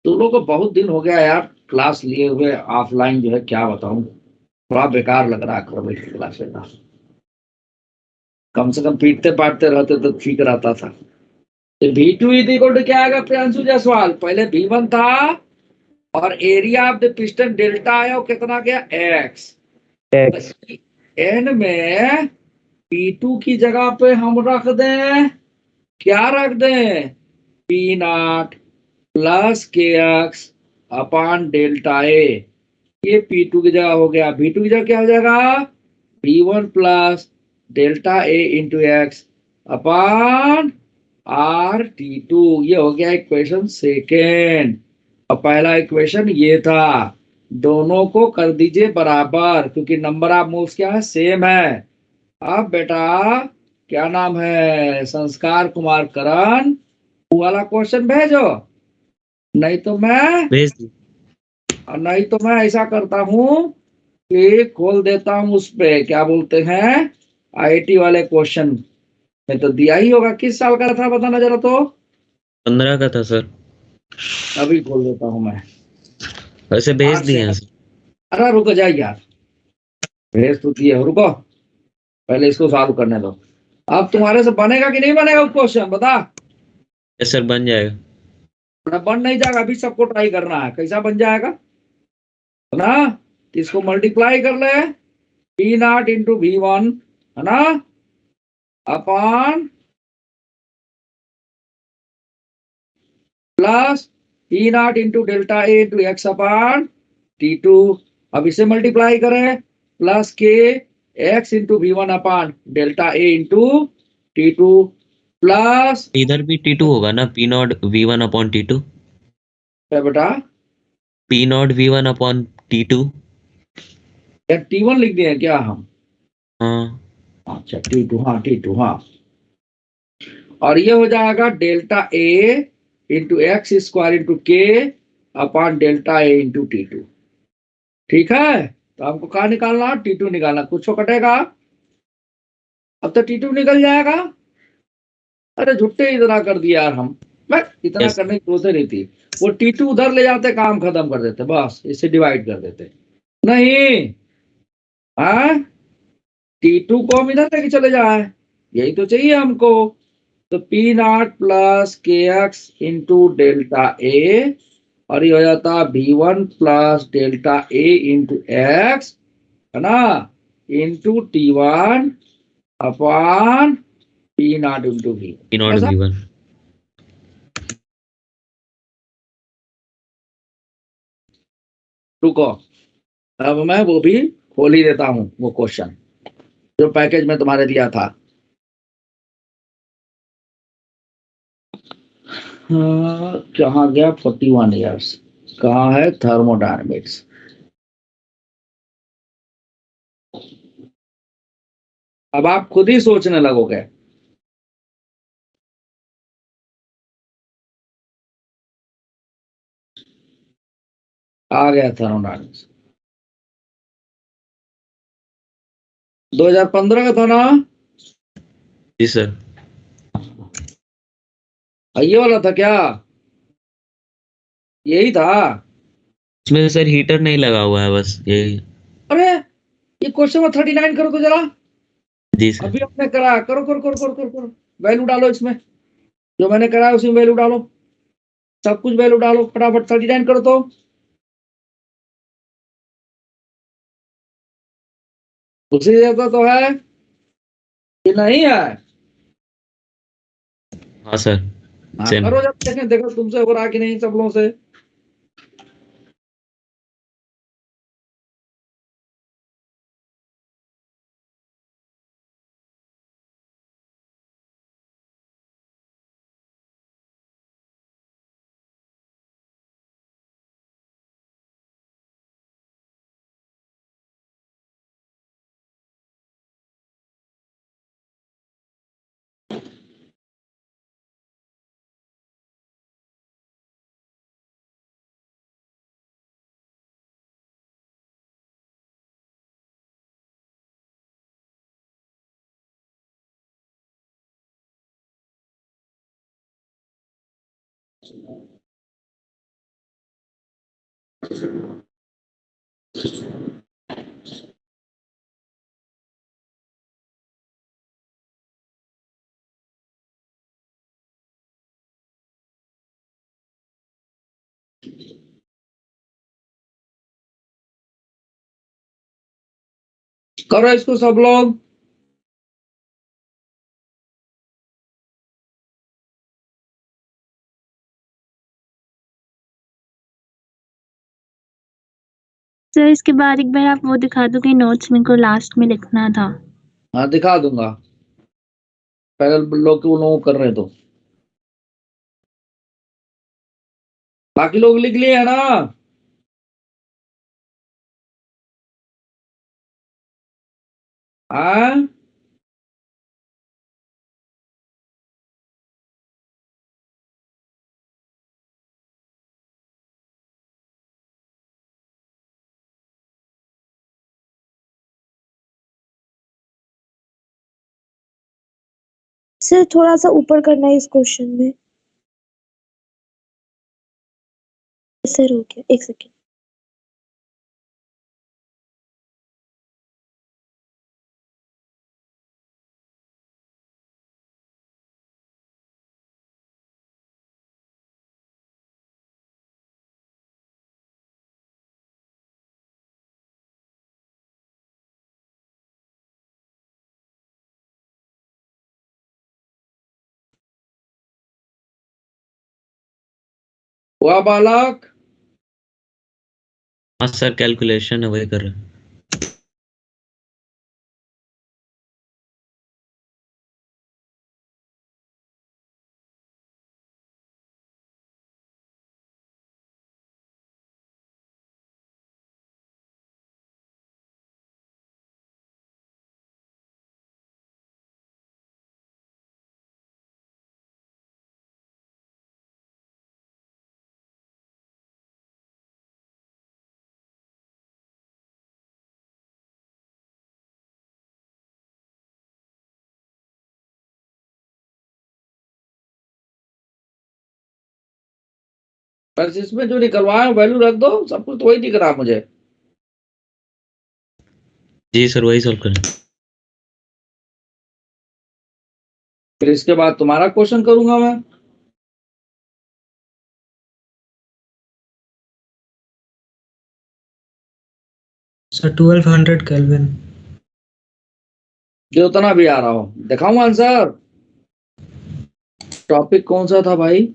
तुम लोग को बहुत दिन हो गया यार क्लास लिए हुए, ऑफलाइन जो है क्या बताऊं, थोड़ा बेकार लग रहा है क्लास लेना। कम से कम पीटते पाटते रहते तो ठीक रहता था। तो V2 इक्वल टू क्या आएगा प्रियांशु जायसवाल? पहले V1 था और area of the piston delta आया, वो कितना गया? X। N में P2 की जगह पे हम रख दें, क्या रख दें? P0 plus KX upon delta A। ये P2 की जगह हो गया। V2 की जगह क्या हो जाएगा? P1 plus delta A into x upon RT2। ये हो गया इक्वेशन सेकेंड। और पहला इक्वेशन ये था। दोनों को कर दीजिए बराबर, क्योंकि नंबर ऑफ मूव्स क्या है? सेम है। अब बेटा क्या नाम है? संस्कार कुमार करण, वो वाला क्वेश्चन भेजो, नहीं तो मैं भेज दी। और नहीं तो मैं ऐसा करता हूं कि खोल देता हूं उस पे, क्या बोलते हैं, IIT वाले क्वेश्चन में तो दिया ही होगा। किस साल का था बताना जरा तो। 15 का था सर। अभी खोल देता हूं मैं। वैसे भेज दिए हैं सर। अरे रुको जाइए यार, भेज तो दिए हो, रुको पहले इसको सॉल्व करने दो। अब तुम्हारे से बनेगा कि नहीं बनेगा क्वेश्चन बता। यस सर बन जाएगा। बन नहीं जाएगा, अभी सबको ट्राई करना है कैसा बन जाएगा ना। इसको मल्टीप्लाई कर ले, P0 इंटू V1 है ना, upon plus e naught into delta A into x upon T2। अब इसे मल्टीप्लाई करें, plus k x into V1 upon delta A into T2 plus इधर भी T2 होगा ना, P not V1 upon T2। क्या बेटा, P not V1 upon T2। क्या T1 लिख दिए क्या हम? हाँ अच्छा T2, हाँ T2, हाँ। और ये हो जाएगा delta A into x square into के upon delta A into T2। ठीक है, तो हमको कहा निकालना, T2 निकालना। कुछ तो कटेगा, अब तो T2 निकल जाएगा। अरे झुट्टे इतना कर दिया यार हम, मैं इतना Yes. करने की जरूरत नहीं थी। वो T2 उधर ले जाते, काम खत्म कर देते, बस इसे डिवाइड कर देते। नहीं, हाँ, T2 को हम इधर लेके चले जाए, यही तो चाहिए हमको। तो P not plus k x into delta ए, और ये हो जाता V1 plus delta A into x, है ना, into T1 upon P not into V। P not ऐसा, V1। रुको, अब मैं वो भी खोल ही देता हूँ, वो क्वेश्चन जो पैकेज में तुम्हारे दिया था। कहाँ गया 41 ईयर्स, कहाँ है थर्मोडायनेमिक्स। अब आप खुद ही सोचने लगोगे। आ गया थर्मोडायनेमिक्स, 2015 का था ना? जी सर। ये वाला था क्या? यही था? इसमें सर हीटर नहीं लगा हुआ है, बस यही। अरे ये क्वेश्चन में 39 करो तो जरा, जी सर। अभी आपने करा, करो करो करो करो करो करो, वैल्यू डालो इसमें, जो मैंने करा है उसी में वैल्यू डालो, सब कुछ वैल्यू डालो फटाफट, 39 करो तो। उसी जैसा तो है कि नहीं है? हाँ सर, हाँ सेम। करो, जब देखें, देखो तुमसे हो रहा कि नहीं सब लोगों से। करो इसको सब लोग। सर इसके बाद एक बार आप वो दिखा दो कि नोट्स मेरे को लास्ट में लिखना था। हाँ दिखा दूंगा, पहले लोग को लोग कर रहे तो, बाकी लोग लिख लिए है ना? हाँ, सर थोड़ा सा ऊपर करना है इस क्वेश्चन में। सर हो गया, एक सेकेंड। हुआ बालक? हाँ सर, कैलकुलेशन है वही कर रहे हैं। बस इसमें जो निकलवाए वैल्यू रख दो, सब कुछ तो वही दिख रहा मुझे। जी सर, वही सॉल्व करें। फिर इसके बाद तुम्हारा क्वेश्चन करूंगा मैं। Sir 1200 kelvin. जो उतना भी आ रहा हो दिखाऊं आंसर। टॉपिक कौन सा था भाई?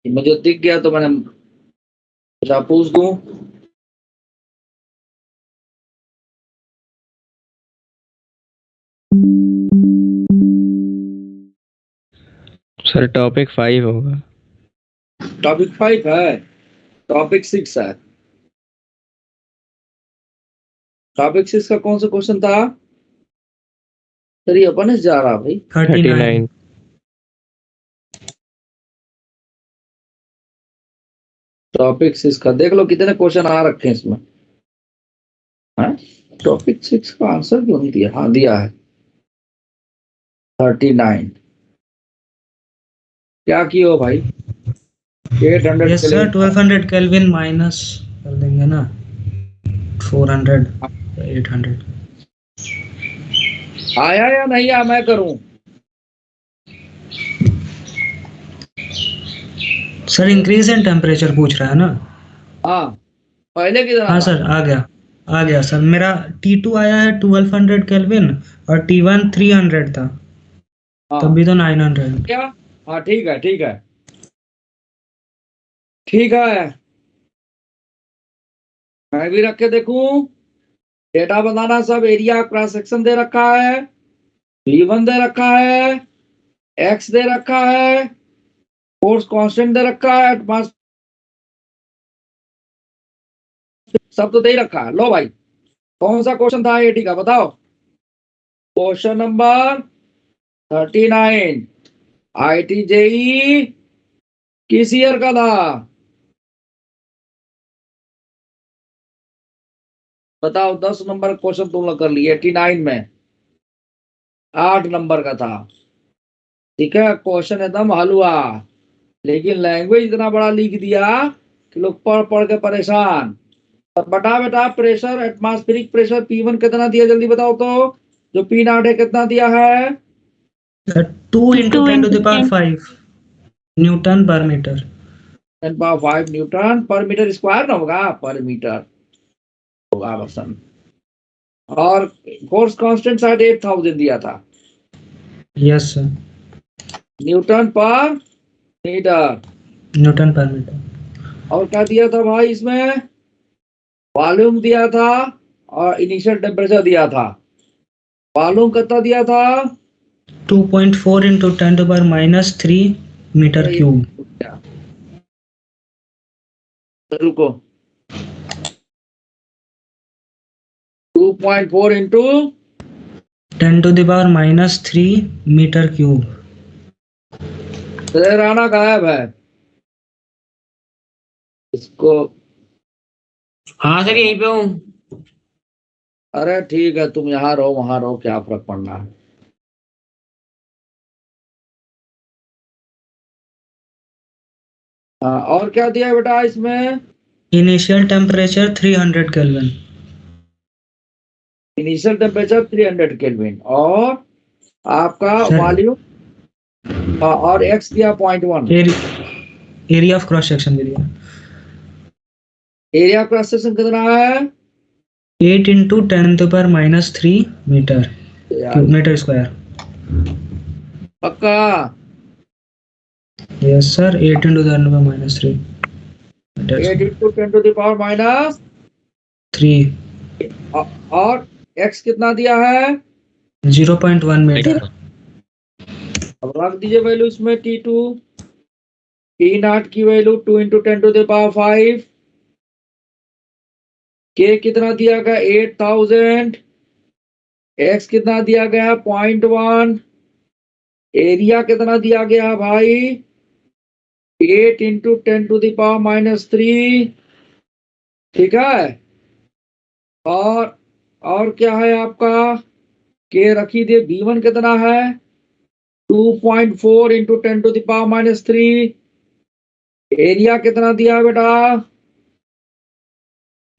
मुझे दिख गया तो मैंने क्या पूछ दूं? सर टॉपिक 5 होगा। टॉपिक 5 है, टॉपिक 6 है। टॉपिक 6 का कौन सा क्वेश्चन था? सर ये अपन जा रहा भाई। 39। टॉपिक 6 का देख लो कितने क्वेश्चन आ रखे हैं इसमें। टॉपिक 6 का आंसर क्यों नहीं दिया? हाँ दिया है 39। क्या किया हो भाई? 800 यस सर, 1200 केल्विन माइनस कर देंगे ना 400 800। आया या नहीं आया? मैं करूं? सर इंक्रीज इन टेम्परेचर पूछ रहा है ना? हाँ पहले की तरह हाँ था। सर, आ गया सर। मेरा T2 आया है 1200 केल्विन और T1 300 था। हाँ। तब भी तो 900। क्या? हाँ ठीक है ठीक है ठीक है। मैं भी रख के देखूं। डेटा बताना सब। एरिया क्रॉस सेक्शन दे रखा है, V1 दे रखा है, X दे रखा है, फोर्स कांस्टेंट दे रखा है, एटमॉस्फेयर सब तो दे ही रखा है। लो भाई कौन सा क्वेश्चन था एटी का बताओ? क्वेश्चन नंबर 39 IIT JEE किस ईयर का था? बताओ। 10 नंबर क्वेश्चन तुम लोग कर लिए 89 में, 8 नंबर का था। ठीक है, क्वेश्चन एकदम हलवा, लेकिन लैंग्वेज इतना बड़ा लिख दिया कि लोग पढ़ पढ़ के परेशान। और बता बेटा, प्रेशर एटमॉस्फेरिक प्रेशर P1 कितना दिया जल्दी बताओ तो। जो P0 है कितना दिया है? 2 into 10 to the power 5 Newton पर मीटर। 10 पावर 5 न्यूटन पर मीटर स्क्वायर ना होगा, पर मीटर होगा बसन। और फोर्स कांस्टेंट 8,000 दिया था। यस सर, न्यूटन पर मीटर। न्यूटन पर मीटर। और क्या दिया था भाई इसमें? वॉल्यूम दिया था और इनिशियल टेम्परेचर दिया था। वॉल्यूम कितना दिया था? 2.4 into 10 to the power -3 metre cube. रुको, 2.4 into 10 to the power -3 metre cube. Rana गायब है इसको। हाँ सर यहीं पे हूँ। अरे ठीक है, तुम यहाँ रहो वहां रहो, क्या फर्क पड़ना है। और क्या दिया बेटा इसमें? Initial temperature 300 kelvin. Initial temperature 300 kelvin और आपका वॉल्यूम और एक्स दिया 0.1। एरिया ऑफ क्रॉस सेक्शन भी दिया। एरिया क्रॉस सेक्शन कितना है? 8 into 10⁻³ मीटर यार मीटर स्क्वायर। पक्का? Yes sir, 8 into 10⁻³ metre 8 square. into 10⁻³ 3 और x कितना दिया है? 0.1 मीटर। अब रख दीजिए वैल्यू इसमें T2 T0 की वैल्यू 2 into 10⁵ K कितना दिया गया? 8000। x कितना दिया गया? 0.1। एरिया कितना दिया गया भाई? 8 into 10⁻³ ठीक है। और क्या है आपका? K रखी दे। V1 कितना है? 2.4 into 10⁻³। एरिया कितना दिया बेटा?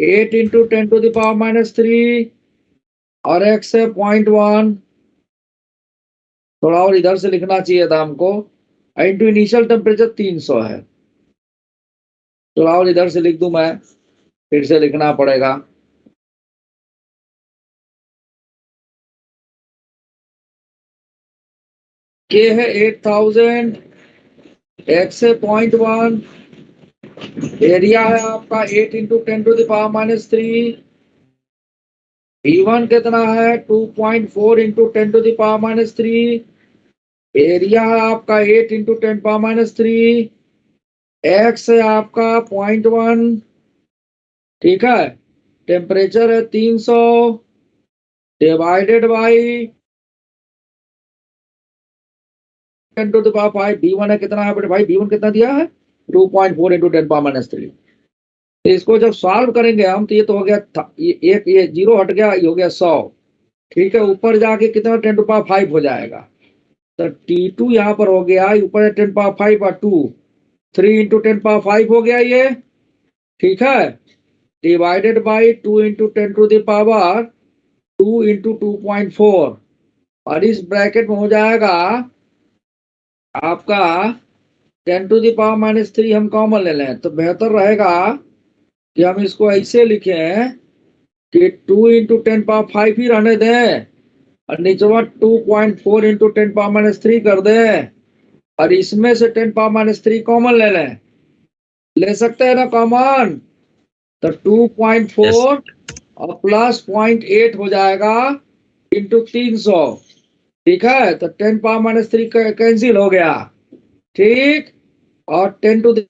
8 into 10⁻³ और x है 0.1। थोड़ा और इधर से लिखना चाहिए था हमको। इंटू इनिशियल टेम्परेचर 300 है। थोड़ा और इधर से लिख दूं मैं, फिर से लिखना पड़ेगा। K है 8000, x है 0.1, एरिया है आपका 8 into 10⁻³ V1 कितना है? 2.4 into 10⁻³। एरिया है आपका 8 into 10⁻³। x है आपका 0.1 ठीक है। टेम्परेचर है 300 डिवाइडेड बाई 10⁵। V1 है कितना है बेटे भाई? V1 कितना दिया है? 2.4 into 10⁻³। तो इसको जब सॉल्व करेंगे हम तो ये तो हो गया ये 0 हट गया, ये हो गया 100 ठीक है। ऊपर जाके कितना 10⁵ हो जाएगा। तो T2 यहाँ पर हो गया, ऊपर है 10⁵ और 2 3 into 10⁵ हो गया ये ठीक है। डिवाइडेड बाई 2 into 10⁻² into 2.4 और इस ब्रैकेट में हो जाएगा आपका 10⁻³ हम कॉमन ले लें तो बेहतर रहेगा कि हम इसको ऐसे लिखें कि 2 into 10⁵ ही रहने दें और नीचवा 2.4 into 10⁻³ कर दें और इसमें से 10⁻³ कॉमन ले लें। ले सकते हैं ना कॉमन? तो 2.4 और प्लस 0.8 हो जाएगा इंटू 300 ठीक है। तो 10⁻³ कैंसिल हो गया ठीक। और 10 to the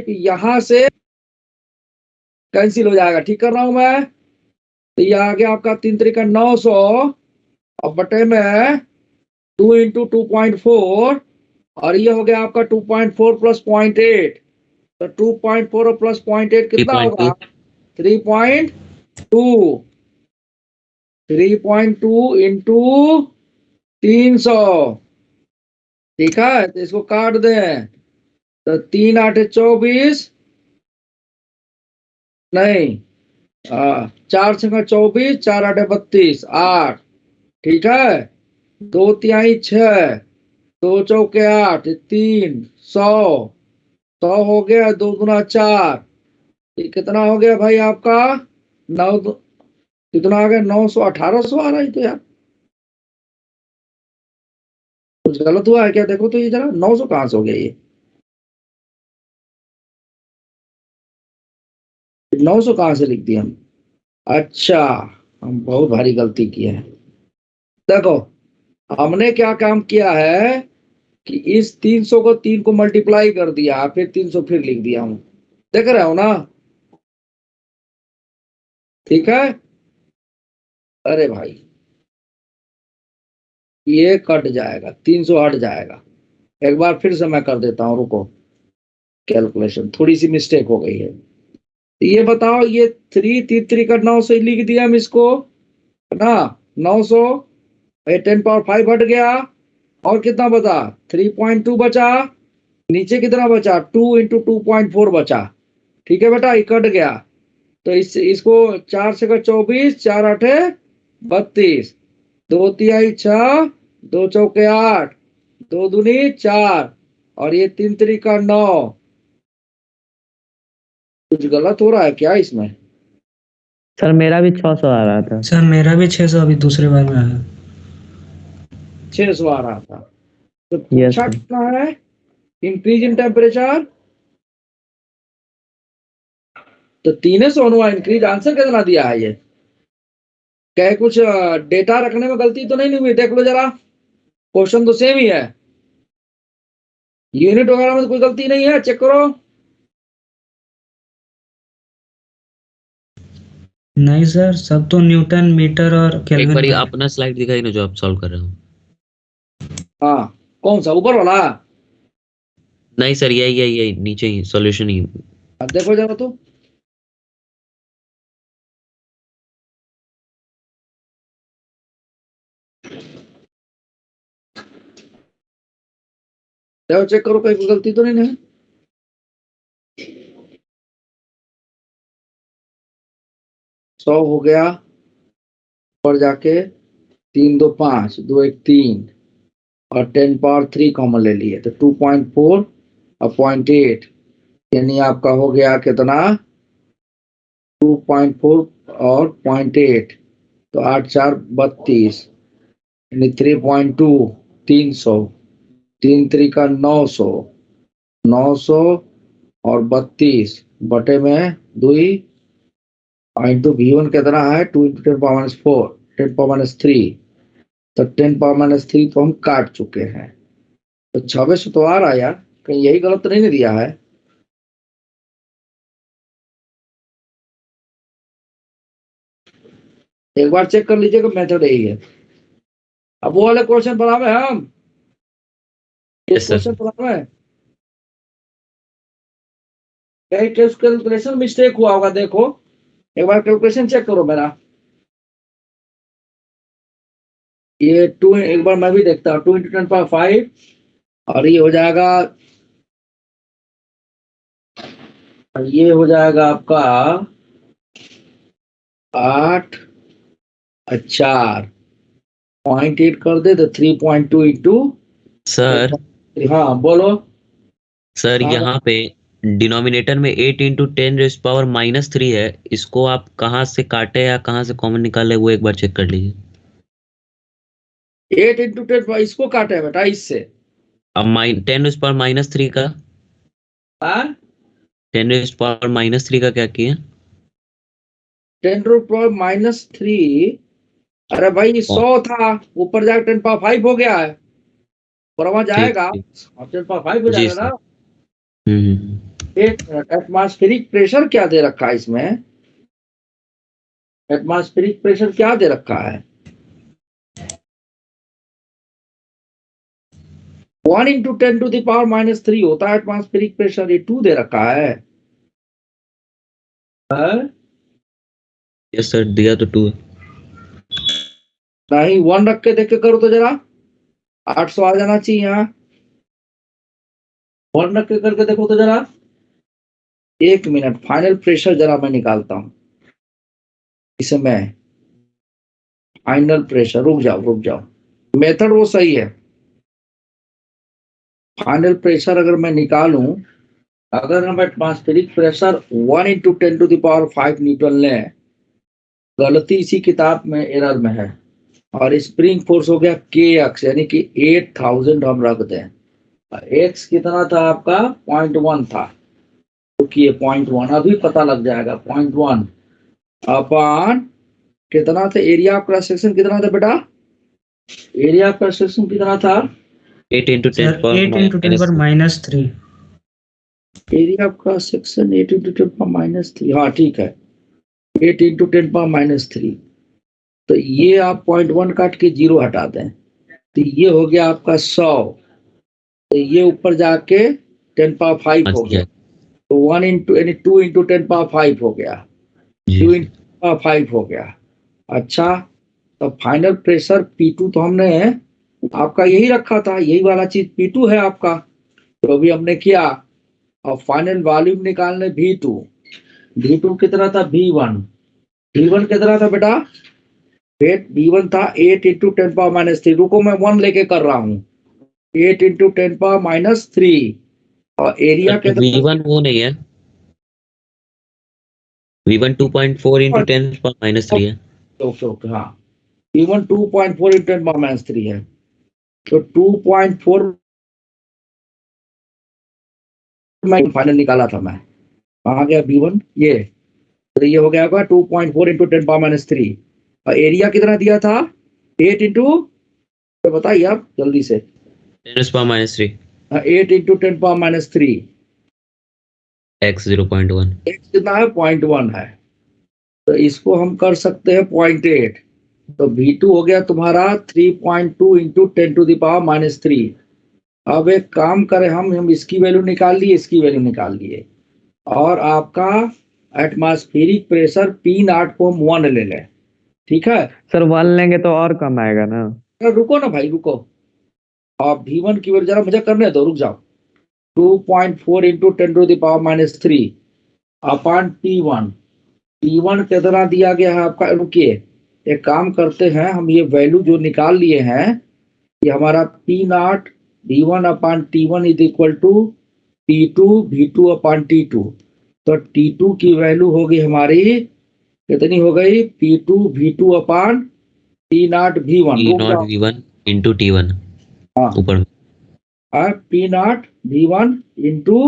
यहां से कैंसिल हो जाएगा। ठीक कर रहा हूं मैं। तो ये आ गया आपका 3 3 900 और बटे में 2 into 2.4 और ये हो गया आपका 2.4 प्लस 0.8। तो 2.4 और प्लस 0.8 कितना होगा? 3.2 इंटू 300 ठीक है। तो इसको काट दें तो 3 8 24 नहीं 4 6 24 4 8 32 8 ठीक है। 2 तिहाई 6 2 चौके 8 3 100 हो गया। 2 गुना 4 ये कितना हो गया भाई आपका? 9 कितना आ गया? 900 1800 आ रहा है। तो यार कुछ गलत हुआ है क्या? देखो तो ये जरा 900 कहां से हो गया? ये 900 कहां से लिख दिया हम? अच्छा हम बहुत भारी गलती की है। देखो हमने क्या काम किया है कि इस 300 को 3 को मल्टीप्लाई कर दिया फिर 300 फिर लिख दिया हूं। देख रहे हो ना? ठीक है। अरे भाई ये कट जाएगा 300 हट जाएगा। एक बार फिर से मैं कर देता हूं, रुको। कैलकुलेशन थोड़ी सी मिस्टेक हो गई है। ये बताओ ये 3 का 900 लिख दिया हम इसको है ना। 900 10⁵ हट गया और कितना बचा? 3.2 बचा। नीचे कितना बचा? 2 into 2.4 बचा। ठीक है बेटा ये कट गया। तो इसको 4 से 24 4 8 32 2 तिहाई 6 2 चौके 8 2 दूनी 4 और ये 3 3 का 9 कुछ गलत हो रहा है क्या इसमें? सर मेरा भी 600 आ रहा था। सर मेरा भी 600 अभी दूसरे बार में आया। 600 आ रहा था। तो यस पूछा सर। कितना है? Increase in temperature. तो 300 हुआ इंक्रीज। आंसर कितना दिया है ये? क्या कुछ डेटा रखने में गलती तो नहीं हुई? देख लो जरा, क्वेश्चन तो सेम ही है, यूनिट वगैरह में तो कोई गलती नहीं है, चेक करो। नहीं सर, सब तो न्यूटन मीटर और एक केल्विन बार में है। अपना स्लाइड दिखाई ना जो आप सॉल्व कर रहे हो। हाँ, कौन सा ऊपर वाला? नहीं सर, यही नीचे ही सॉल्यूशन ही। अब देखो जरा तो। देखो चेक करो, कोई गलती तो नहीं है। सौ हो गया, ऊपर जाके 3 2 5, 2 1 3 और 10 पावर 3 कॉमन ले लिए तो 2.4 और 0.8, यानी आपका हो गया कितना? 2.4 और 0.8, तो 8 4 32, यानी 3.2, 300, 3 3 का 900, 900 और 32 बटे में 2 इंटू V1 कितना है? 2 into 10 power minus 4, 10 power minus 3, तो 10 पावर माइनस 3 तो हम काट चुके हैं। तो 26 तो आ रहा है यार, कहीं यही गलत तो नहीं दिया है? एक बार चेक कर लीजिएगा, मेथड यही है। अब वो वाले क्वेश्चन बनावे हम, Yes, sir. क्वेश्चन बनावे कहीं कैलकुलेशन मिस्टेक हुआ होगा। देखो एक बार कैलकुलेशन चेक करो मेरा। ये 2, एक बार मैं भी देखता हूँ, 2 इंटू 10 पावर 5 और ये हो जाएगा, ये हो जाएगा आपका 8 और 4, 0.8 कर दे तो 3.2 इंटू। सर हाँ बोलो। सर हाँ, यहाँ पे डिनोमिनेटर में 8 इंटू 10⁻³ है। इसको आप कहाँ से काटे या कहाँ से कॉमन निकाले वो एक बार चेक कर लीजिए। 8 इंटू 10, इसको काटे बेटा इससे। अब 10⁻³ का हाँ, 10⁻³ का क्या किए? 10⁻³ अरे भाई 100 था, ऊपर जाकर 10 पावर 5 हो गया है, ऊपर ठीक जाएगा ठीक। और 10 पावर 5 हो जी जाएगा सर। ना। हम्म। एक मिनट, एटमॉस्फेरिक प्रेशर क्या दे रखा है इसमें? एटमॉस्फेरिक प्रेशर क्या दे रखा है? 1 इंटू 10⁻³ होता है एटमॉस्फेरिक प्रेशर, ये 2 दे रखा है। यस सर, दिया तो 2 है। नहीं, 1 रख के देख के करो तो जरा, 800 आ जाना चाहिए यहाँ। 1 रख के करके देखो तो जरा। एक मिनट, फाइनल प्रेशर जरा मैं निकालता हूं इसमें। फाइनल प्रेशर, रुक जाओ, मेथड वो सही है। फाइनल प्रेशर अगर मैं निकालूं, अगर हम एटमॉस्फेरिक प्रेशर 1 इंटू 10⁵ न्यूटन लें, गलती इसी किताब में एरर में है, और स्प्रिंग फोर्स हो गया kx, यानी कि 8000 हम रख दें। x कितना था आपका? 0.1 था, रुकिए 0.1 अभी पता लग जाएगा। 0.1 अपॉन कितना था? एरिया ऑफ क्रॉस सेक्शन कितना था बेटा? एरिया ऑफ क्रॉस सेक्शन कितना था? 8 इंटू सर 8 इंटू 10 पर -3। Area of cross section 8 into 10 पर -3, हाँ ठीक है, 8 इंटू 10 पर -3। तो ये आप 0.1 काट के 0 हटा दें, तो ये हो गया आपका 100, तो ये ऊपर जाके 10 पावर 5 हो गया, तो 1 इंटू यानी 2 इंटू 10 पावर 5 हो गया, 2 इंटू पावर 5 हो गया। अच्छा, तो फाइनल प्रेशर P2 तो हमने आपका यही रखा था, यही वाला चीज P2 है आपका, तो अभी हमने किया। और फाइनल वॉल्यूम निकालने V2 कितना था? V1 कितना था बेटा? V1 था 8 इंटू 10 पावर -3, रुको मैं 1 लेके कर रहा हूँ, 8 इंटू 10 पावर -3, और एरिया कितना? V1 वो नहीं है, V1 2.4 into 10 power minus 3 है। ओके ओके हाँ, V1 2.4 into 10 power minus 3 है, तो 2.4 मैं फाइनल निकाला था मैं, कहाँ गया V1 ये, तो ये हो गया होगा 2.4 into 10 power minus 3, और एरिया कितना दिया था 8 into, तो बताइए आप जल्दी से, 10 power minus 3 8 into 10 power minus 3, x 0.1 x कितना है 0.1 है, तो इसको हम कर सकते हैं 0.8, तो V2 हो गया तुम्हारा 3.2 into 10 to the power minus 3। अब एक काम करें हम इसकी वैल्यू निकाल लिए, इसकी वैल्यू निकाल लिए, और आपका एटमॉस्फेरिक प्रेशर P0 को हम 1 ले लें, ठीक है सर 1 लेंगे तो और कम आएगा ना? रुको ना भाई रुको, आप V1 की वैल्यू जरा मुझे करने दो, रुक जाओ, 2.4 into 10 to the power minus 3 upon T1, T1 कितना दिया गया है आपका, रुकिए एक काम करते हैं, हम ये वैल्यू जो निकाल लिए हैं, ये हमारा P0 V1 upon T1 is equal to T2 V2 upon T2, तो T2 की वैल्यू होगी हमारी कितनी हो गई, P2 V2 upon P0 V1, P0 V1 into T1 हाँ ऊपर में, P0 V1 इंटू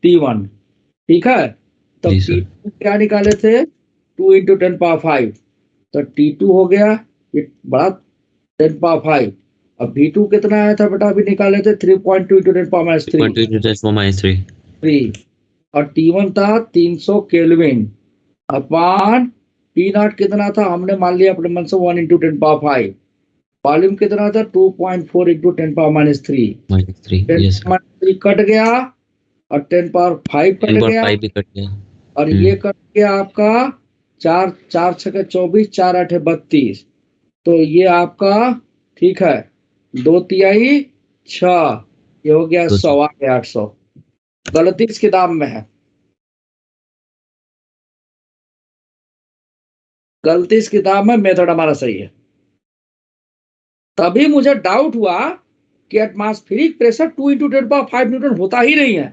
T1, ठीक है, तो जी सर। T2 क्या निकाले थे 2 into 10 power 5, तो T2 हो गया ये बड़ा 10 power 5, अब V2 कितना आया था बेटा, अभी निकाले थे 3.2 into 10 power minus 3, 3.2 into 10 power minus 3 और T1 था 300 केल्विन अपॉन P0 कितना था, हमने मान लिया अपने मन से 1 into 10 power 5, वॉल्यूम कितना था 2.4 into 10 power minus 3, minus 3 10 yes sir। power 3 cut गया और 10 power 5 कट 10 power गया, 5 भी कट गया, और ये कट गया आपका 4 4 6 24 4 8 32, तो ये आपका ठीक है 2 तिहाई 6, ये हो गया 100 800, गलती इस किताब में है, गलती इस किताब में, मेथड हमारा सही है, तभी मुझे डाउट हुआ कि atmospheric pressure 2 into 10 power 5 Newton होता ही नहीं है,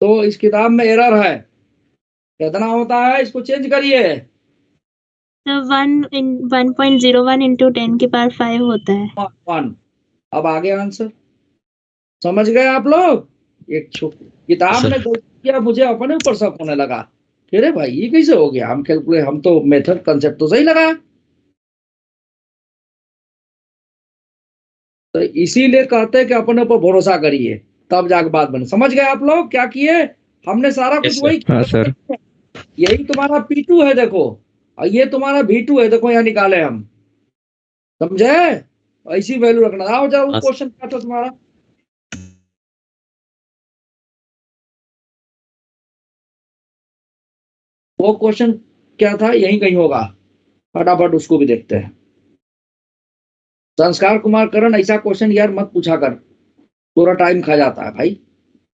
तो इस किताब में एरर है, कितना होता है इसको चेंज करिए, तो 1.01 into 10 की पावर 5 होता है। 1, अब आगे आंसर समझ गए आप लोग, एक किताब सर। में गलती किया, मुझे अपने ऊपर शक होने लगा कि अरे भाई ये कैसे हो गया, हम कैलकुलेट, हम तो मेथड कंसेप्ट तो सही लगा, तो इसीलिए कहते हैं कि अपने ऊपर भरोसा करिए तब जाके बात बने, समझ गए आप लोग क्या किए, हमने सारा कुछ Yes, वही हाँ सर। यही तुम्हारा P2 है देखो, और ये तुम्हारा V2 है देखो, यहाँ निकाले हम, समझे, ऐसी वैल्यू रखना। आओ जाओ हाँ। क्वेश्चन क्या था तुम्हारा, वो क्वेश्चन क्या था, यही कहीं होगा, फटाफट उसको भी देखते हैं। संस्कार कुमार करण, ऐसा क्वेश्चन यार मत पूछा कर, पूरा टाइम खा जाता है भाई,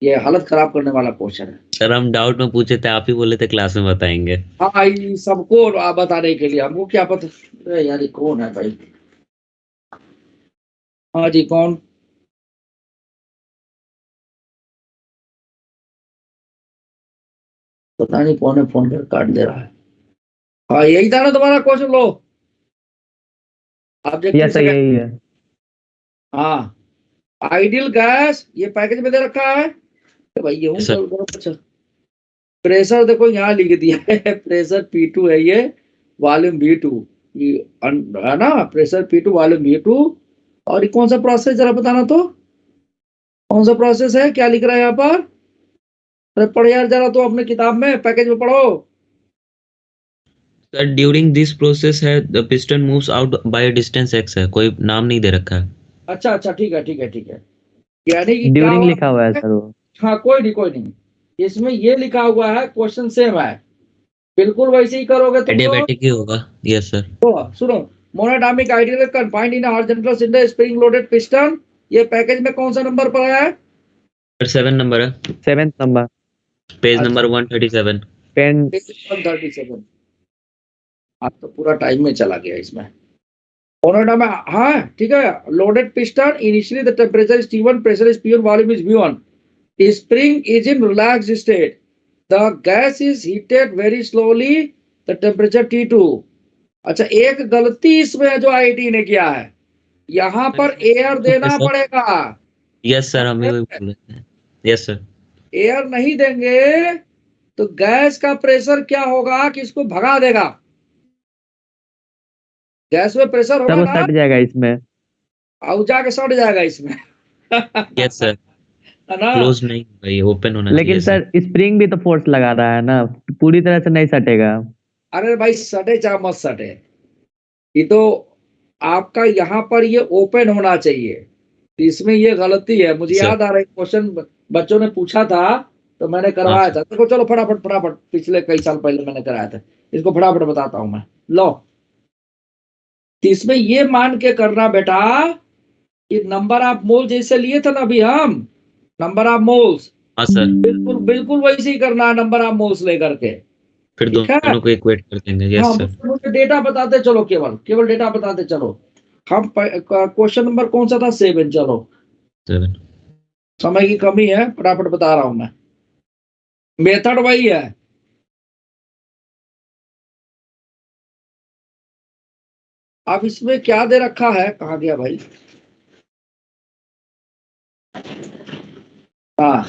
ये हालत खराब करने वाला क्वेश्चन है। सर हम डाउट में पूछे थे, आप ही बोले थे क्लास में बताएंगे। हाँ भाई सबको बताने के लिए, हमको क्या पता, अरे यार ये कौन है भाई, हाँ जी कौन, पता नहीं कौन है, फोन कर काट दे रहा है, हाँ यही था ना तुम्हारा क्वेश्चन, लो ऑब्जेक्टिव यस सर यही है। हाँ आइडियल गैस, ये पैकेज में दे रखा है, तो भाई ये सर। अच्छा प्रेशर देखो यहाँ लिख दिया है, प्रेशर P2 है ये, वॉल्यूम V2 है ना, प्रेशर P2 वॉल्यूम V2, और ये कौन सा प्रोसेस जरा बताना तो, कौन सा प्रोसेस है, क्या लिख रहा है यहाँ पर, अरे पढ़ यार जरा तो अपने किताब में पैकेज में पढ़ो। सर ड्यूरिंग दिस प्रोसेस है the piston moves out by distance x है, कोई नाम नहीं दे रखा है। अच्छा अच्छा ठीक है ठीक है ठीक है, यानी कि क्या ड्यूरिंग हुआ? लिखा हुआ है सर वो। हाँ कोई नहीं, इसमें ये लिखा हुआ है, क्वेश्चन सेम है, बिल्कुल वैसे ही करोगे तुम लोग। एडियाबैटिक ही होगा। Yes sir. तो सुनो, monatomic ideal confined in horizontal cylinder spring loaded piston, ये पैकेज में कौन सा नंबर पर आया है? सर 7 नंबर है, 7th नंबर, पेज अच्छा। नंबर 137। पेन 137, आप तो पूरा टाइम में चला गया इसमें। मोनोडायनामिक, हाँ ठीक है, loaded piston, initially the temperature is T1, pressure is P1, volume is V1, spring is in relax state, the gas is heated very slowly the temperature T2। अच्छा, एक गलती इसमें जो आईटी ने किया है, यहाँ पर एयर देना पड़ेगा। यस सर, हमें वही बोल रहे थे। Yes sir. एयर नहीं देंगे तो गैस का प्रेशर क्या होगा कि इसको भगा देगा। गैस में प्रेशर तब होगा वो ना, सट जाएगा इसमें। और जाके सड़ जाएगा इसमें। यस सर, है ना। क्लोज नहीं होगा, ये ओपन होना लेकिन चाहिए सर। सर स्प्रिंग भी तो फोर्स लगा रहा है ना, पूरी तरह से नहीं सटेगा। अरे भाई, सटे चाहे मत सटे, ये तो आपका यहाँ पर ये ओपन होना चाहिए, इसमें ये गलती है। मुझे सर। याद आ रहा है क्वेश्चन बच्चों ने पूछा था तो मैंने करवाया था। देखो चलो फटाफट फटाफट, पिछले कई साल पहले मैंने कराया था, इसको फटाफट बताता हूं मैं। लो, तो इसमें ये मान के करना बेटा कि नंबर ऑफ मोल जैसे लिए थे ना अभी हम, नंबर ऑफ मोल्स, हाँ सर, बिल्कुल बिल्कुल वैसे ही करना है, नंबर ऑफ मोल्स लेकर के। फिर ठीक है? दोनों को इक्वेट कर देंगे। यस हाँ, सर। मुझे डेटा बताते चलो, केवल डेटा बताते चलो। हम क्वेश्चन नंबर कौन सा था? 7। चलो, 7। समय की कमी है, फटाफट बता रहा हूं मैं। मेथड वही है। अब इसमें क्या दे रखा है, कहा गया भाई? हाँ,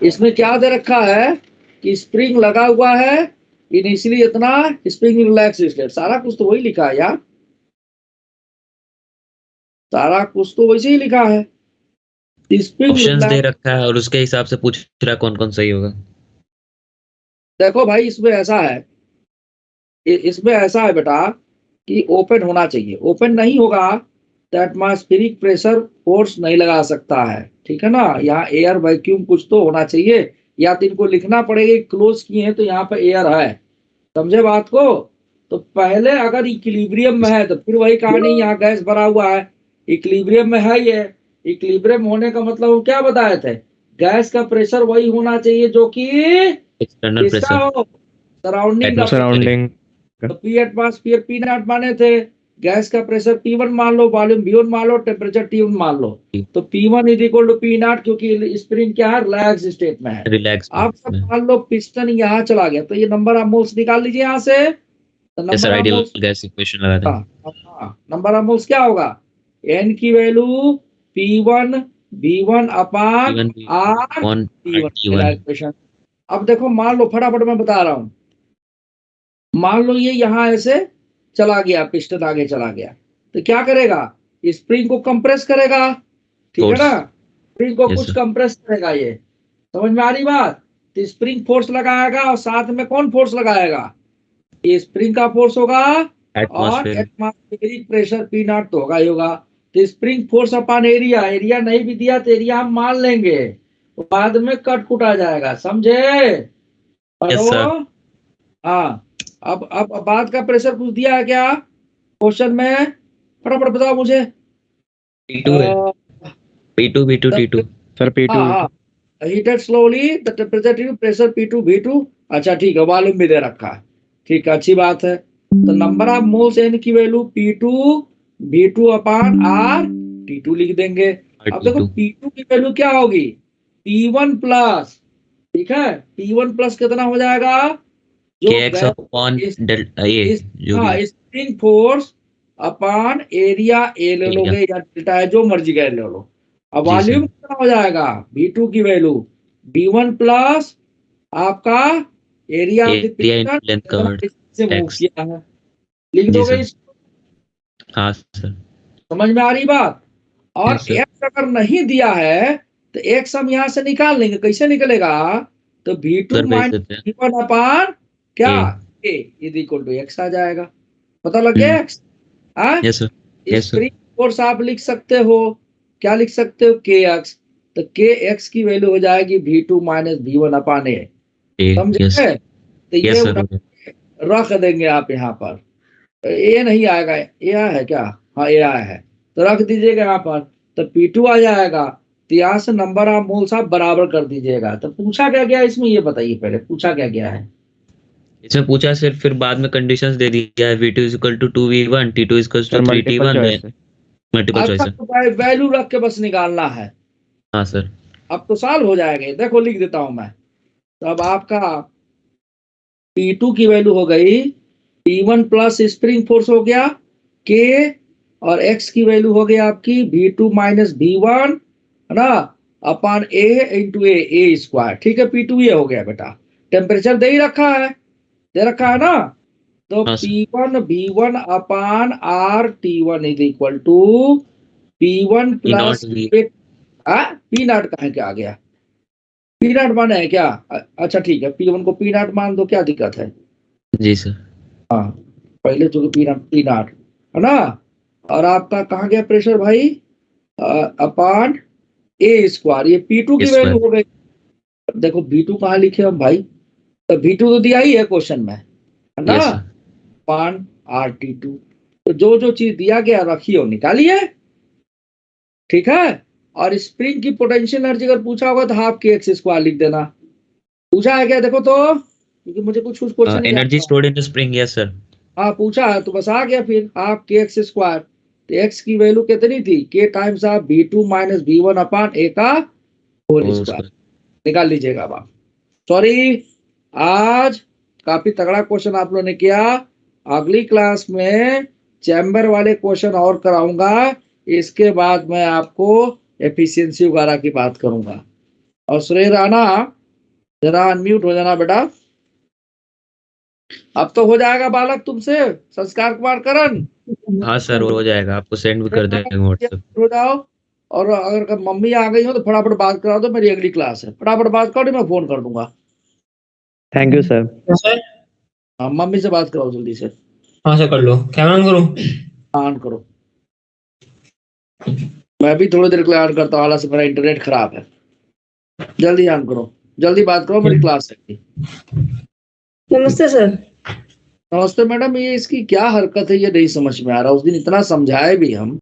इसमें क्या दे रखा है कि स्प्रिंग लगा हुआ है, इनिशियली इतना, स्प्रिंग रिलैक्स स्टेट, सारा कुछ तो वही लिखा है यार, सारा कुछ तो वैसे ही लिखा है। स्प्रिंग ऑप्शंस दे रखा है और उसके हिसाब से पूछ रहा है कौन कौन सही होगा। देखो भाई, इसमें ऐसा है, इसमें ऐसा है बेटा कि ओपन होना चाहिए। ओपन नहीं होगा तो एटमॉस्फेरिक प्रेशर फोर्स नहीं लगा सकता है, ठीक है ना। यहाँ एयर वैक्यूम कुछ तो होना चाहिए, या तो इनको लिखना पड़ेगा, क्लोज किए हैं तो यहाँ पे एयर है, समझे बात को। तो पहले अगर इक्विलिब्रियम में है तो फिर वही कहानी, यहाँ गैस भरा हुआ है, इक्विलिब्रियम में है ये। इक्विलिब्रियम होने का मतलब हम क्या बताए थे, गैस का प्रेशर वही होना चाहिए जो कि एक्सटर्नल किसका प्रेशर, हो, सराउंडिंग का। सराउंडिंग तो पी एटमॉस्फेयर पी नॉट माने थे, गैस का प्रेशर P1 मान लो, वॉल्यूम V1 मान लो, टेम्परेचर T1 मान लो। तो P1 is equal to P naught, क्योंकि स्प्रिंग क्या है, रिलैक्स स्टेट में है। रिलैक्स आप सब मान लो पिस्टन यहाँ चला गया, तो ये नंबर ऑफ मोल्स निकाल लीजिए यहाँ से। तो sir, number of ideal moles, gas equation लगा देंगे। नंबर ऑफ मोल्स क्या होगा, N की value P1 V1 upon R on T1। अब देखो, मान लो फटाफट मैं बता रहा हूँ, मान लो ये यहाँ ऐसे चला गया, पिस्टन आगे चला गया, तो क्या करेगा, स्प्रिंग को कंप्रेस करेगा, ठीक है ना। स्प्रिंग को कुछ कंप्रेस करेगा, ये समझ में आ रही बात। तो स्प्रिंग फोर्स लगाएगा और साथ में कौन फोर्स लगाएगा, ये स्प्रिंग का फोर्स होगा और एटमॉस्फेरिक प्रेशर P नॉट तो होगा ही होगा। तो spring force upon area, area नहीं भी दिया तो एरिया हम मान लेंगे, बाद में कट कुट आ जाएगा, समझे। हाँ, अब बाद का प्रेशर कुछ दिया है क्या क्वेश्चन में, फटाफट बताओ मुझे। P2 है, P2 B2 T2 sir P2 heated slowly the temperature pressure P2 V2। अच्छा ठीक है, वॉल्यूम भी दे रखा है, ठीक है, अच्छी बात है। तो नंबर ऑफ मोल्स N की वैल्यू P2 V2 अपान R T2 लिख देंगे। अब देखो P2 की वैल्यू क्या होगी, P1 प्लस, ठीक है, P1 प्लस कितना हो जाएगा, जो spring force upon area A ले लोगे या डेल्टा है, जो मर्जी गैस ले लो। अब वॉल्यूम कितना हो जाएगा, V2 की वैल्यू V1 प्लस आपका एरिया ऑफ द पिस्टन से मूव किया है, लिख दोगे इसको। हाँ सर, समझ में आ रही बात। और एक्स अगर नहीं दिया है तो एक्स हम यहाँ से निकाल लेंगे, कैसे निकलेगा, तो V2 माइनस V1 अपान क्या A is equal to x आ जाएगा। पता लग गया एक्स। स्प्रिंग फोर्स आप लिख सकते हो, क्या लिख सकते हो, KX। तो KX की वैल्यू हो जाएगी V2 minus V1 upon A, समझे। तो ये रख देंगे आप यहाँ पर, A नहीं आएगा, A आया है क्या, हाँ A आया है, तो रख दीजिएगा यहाँ पर, तो P2 आ जाएगा। तो यहाँ से नंबर ऑफ मोल्स आप बराबर कर दीजिएगा। तो पूछा क्या गया इसमें, ये बताइए पहले, पूछा क्या गया है इसमें? पूछा सिर्फ फिर बाद में कंडीशंस दे दिया है, V2 is equal to 2V1, T2 is equal to 3T1, multiple choice है। वैल्यू रख के बस निकालना है। हाँ सर, अब तो साल हो जाएगा। देखो लिख देता हूं मैं, तब आपका P2 की वैल्यू हो गई P1 प्लस स्प्रिंग फोर्स हो गया K, और X की वैल्यू हो गई आपकी V2 माइनस V1 है ना upon A into A square. ठीक है, P2 ये हो गया बेटा। टेम्परेचर दे ही रखा है, दे रखा है ना। तो हाँ, sir. P1 V1 upon R T1 is equal to P1 plus P0 V। P naught कहाँ क्या आ गया? P नॉट माना है क्या? अच्छा ठीक है, P1 को P नॉट मान दो, क्या दिक्कत है? जी सर। हाँ, पहले चूंकि P नॉट है ना। और आपका कहाँ गया प्रेशर भाई? अपॉन ए स्क्वायर, ये P2 की A वैल्यू square। हो गई। देखो V2 कहाँ लिखे हम भाई? तो V2 तो दिया ही है क्वेश्चन में, है ना, यस सर। Upon RT2। तो जो जो चीज दिया गया रखिए और निकालिए, ठीक है। और स्प्रिंग की पोटेंशियल एनर्जी अगर पूछा होगा तो हाफ के एक्स स्क्वायर लिख देना। पूछा है क्या देखो तो, क्योंकि मुझे कुछ क्वेश्चन नहीं एनर्जी आता। Stored in the spring, yes sir. हाँ पूछा है तो बस आ गया फिर हाफ के एक्स स्क्वायर। तो एक्स की वैल्यू कितनी थी? K times of V2 minus V1 upon A का होल होल स्क्वायर। स्क्वायर। निकाल लीजिएगा आप। सॉरी, आज काफी तगड़ा क्वेश्चन आप लोगों ने किया। अगली क्लास में चैम्बर वाले क्वेश्चन और कराऊंगा, इसके बाद मैं आपको एफिशिएंसी वगैरह की बात करूंगा। और श्रेय राणा जरा अनम्यूट हो जाना बेटा। अब तो हो जाएगा बालक तुमसे, संस्कार कुमार करण। हाँ सर, हो जाएगा, आपको सेंड भी कर देंगे व्हाट्सएप। हो जाओ। और अगर मम्मी आ गई हो तो फटाफट बात करा दो, मेरी अगली क्लास है। फटाफट बात करो, मैं फोन कर दूंगा। Thank you sir. सर। हाँ, मम्मी से बात कराओ जल्दी से। हाँ सर, कर लो। कैमरा ऑन करो। ऑन करो। मैं भी थोड़ी देर के लिए ऑन करता हूँ, हालांकि मेरा इंटरनेट खराब है। जल्दी ऑन करो, जल्दी बात करो, मेरी क्लास है। नमस्ते सर। नमस्ते मैडम, ये इसकी क्या हरकत है ये नहीं समझ में आ रहा। उस दिन इतना समझाए भी हम,